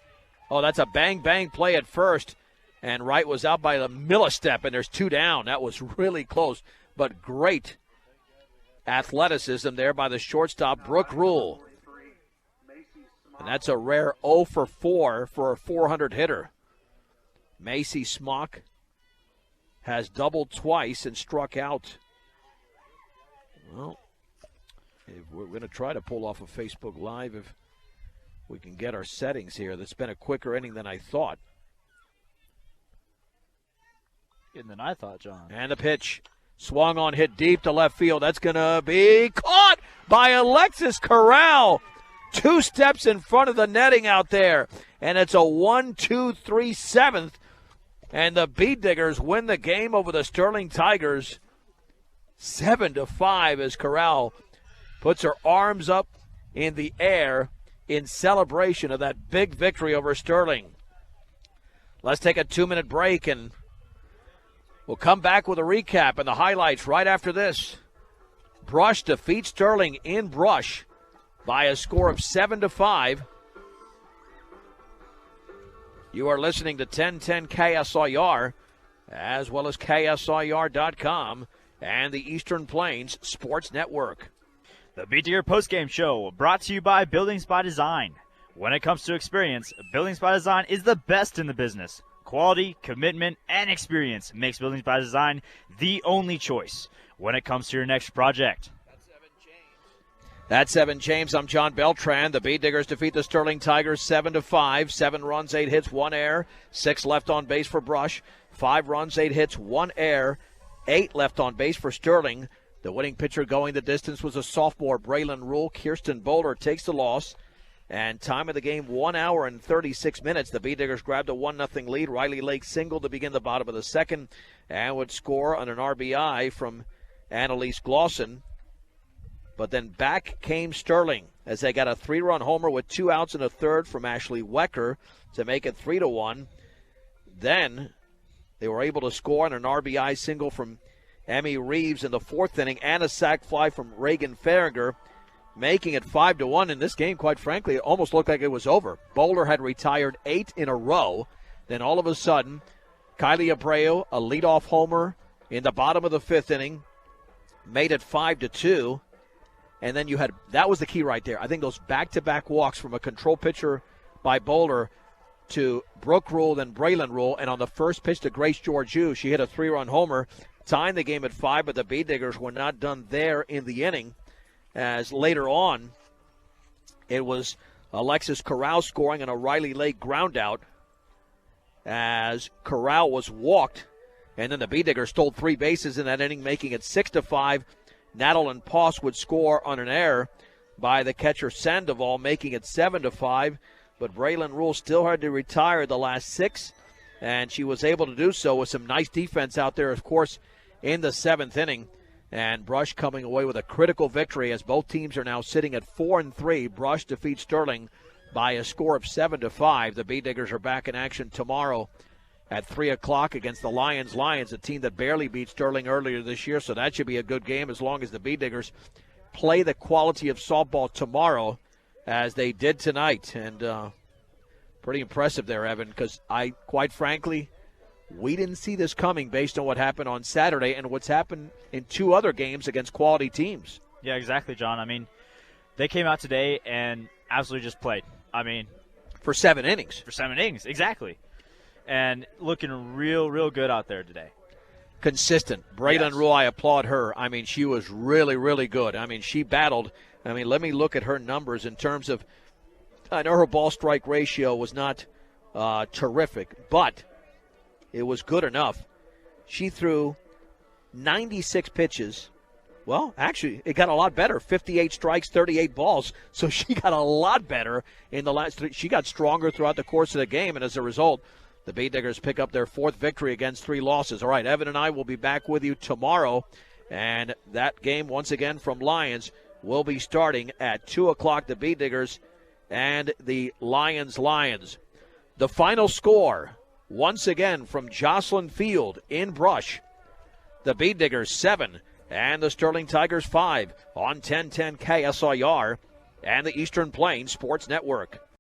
Oh, that's a bang-bang play at first. And Wright was out by the millistep, and there's 2 down. That was really close, but great athleticism there by the shortstop, Brooke Rule. And that's a rare 0 for 4 for a 400 hitter. Macy Smock has doubled twice and struck out. Well, we're going to try to pull off a Facebook Live if we can get our settings here. That's been a quicker inning than I thought. Than I thought, John. And the pitch. Swung on, hit deep to left field. That's going to be caught by Alexis Corral. 2 steps in front of the netting out there. And it's a 1-2-3 7th. And the Bead Diggers win the game over the Sterling Tigers 7-5 as Corral puts her arms up in the air in celebration of that big victory over Sterling. Let's take a 2-minute break, and we'll come back with a recap and the highlights right after this. Brush defeats Sterling in Brush by a score of 7-5. You are listening to 1010 KSIR, as well as KSIR.com and the Eastern Plains Sports Network. The Beat Digger postgame show brought to you by Buildings by Design. When it comes to experience, Buildings by Design is the best in the business. Quality, commitment, and experience makes Buildings by Design the only choice when it comes to your next project. That's Evan James. I'm John Beltran. The Bead Diggers defeat the Sterling Tigers 7-5. 7 runs, 8 hits, 1 error. 6 left on base for Brush. 5 runs, 8 hits, 1 error. 8 left on base for Sterling. The winning pitcher going the distance was a sophomore, Braylon Rule. Kirsten Bowler takes the loss. And time of the game, 1 hour and 36 minutes. The Bead Diggers grabbed a 1-0 lead. Riley Lake singled to begin the bottom of the second and would score on an RBI from Annalise Glosson. But then back came Sterling as they got a 3-run homer with 2 outs and a third from Ashley Wecker to make it 3-1. Then they were able to score on an RBI single from Emmy Reeves in the 4th inning and a sac fly from Reagan Farringer, making it 5-1. In this game, quite frankly, it almost looked like it was over. Bowler had retired 8 in a row. Then all of a sudden, Kylie Abreu, a leadoff homer in the bottom of the 5th inning, made it 5-2. And then you had, that was the key right there. I think those back-to-back walks from a control pitcher by Bowler to Brooke Rule, then Braylon Rule. And on the first pitch to Grace Georgiou, she hit a 3-run homer, tying the game at 5, but the Bead Diggers were not done there in the inning, as later on it was Alexis Corral scoring on a Riley Lake ground out as Corral was walked. And then the Bee Diggers stole 3 bases in that inning, making it 6-5. Nadel and Poss would score on an error by the catcher Sandoval, making it 7-5. But Braylon Rule still had to retire the last 6, and she was able to do so with some nice defense out there, of course, in the 7th inning. And Brush coming away with a critical victory as both teams are now sitting at 4-3. Brush defeats Sterling by a score of 7-5. The Bee Diggers are back in action tomorrow at 3 o'clock against the Lions. Lions, a team that barely beat Sterling earlier this year, so that should be a good game as long as the Bee Diggers play the quality of softball tomorrow as they did tonight. And pretty impressive there, Evan, because quite frankly, we didn't see this coming based on what happened on Saturday and what's happened in 2 other games against quality teams. Yeah, exactly, John. I mean, they came out today and absolutely just played. I mean, for 7 innings. For 7 innings, exactly. And looking real good out there today. Consistent. Braylon Yes. Rule, I applaud her. I mean, she was really good. I mean, she battled. I mean, let me look at her numbers in terms of, I know her ball strike ratio was not terrific, but it was good enough. She threw 96 pitches. Well, actually, it got a lot better. 58 strikes, 38 balls. So she got a lot better in the last 3. She got stronger throughout the course of the game, and as a result, the Bee Diggers pick up their 4th victory against 3 losses. All right, Evan and I will be back with you tomorrow, and that game, once again, from Lions will be starting at 2 o'clock. The Bee Diggers and the Lions. The final score, once again, from Jocelyn Field in Brush. The Bee Diggers 7 and the Sterling Tigers 5 on 1010 KSIR and the Eastern Plains Sports Network.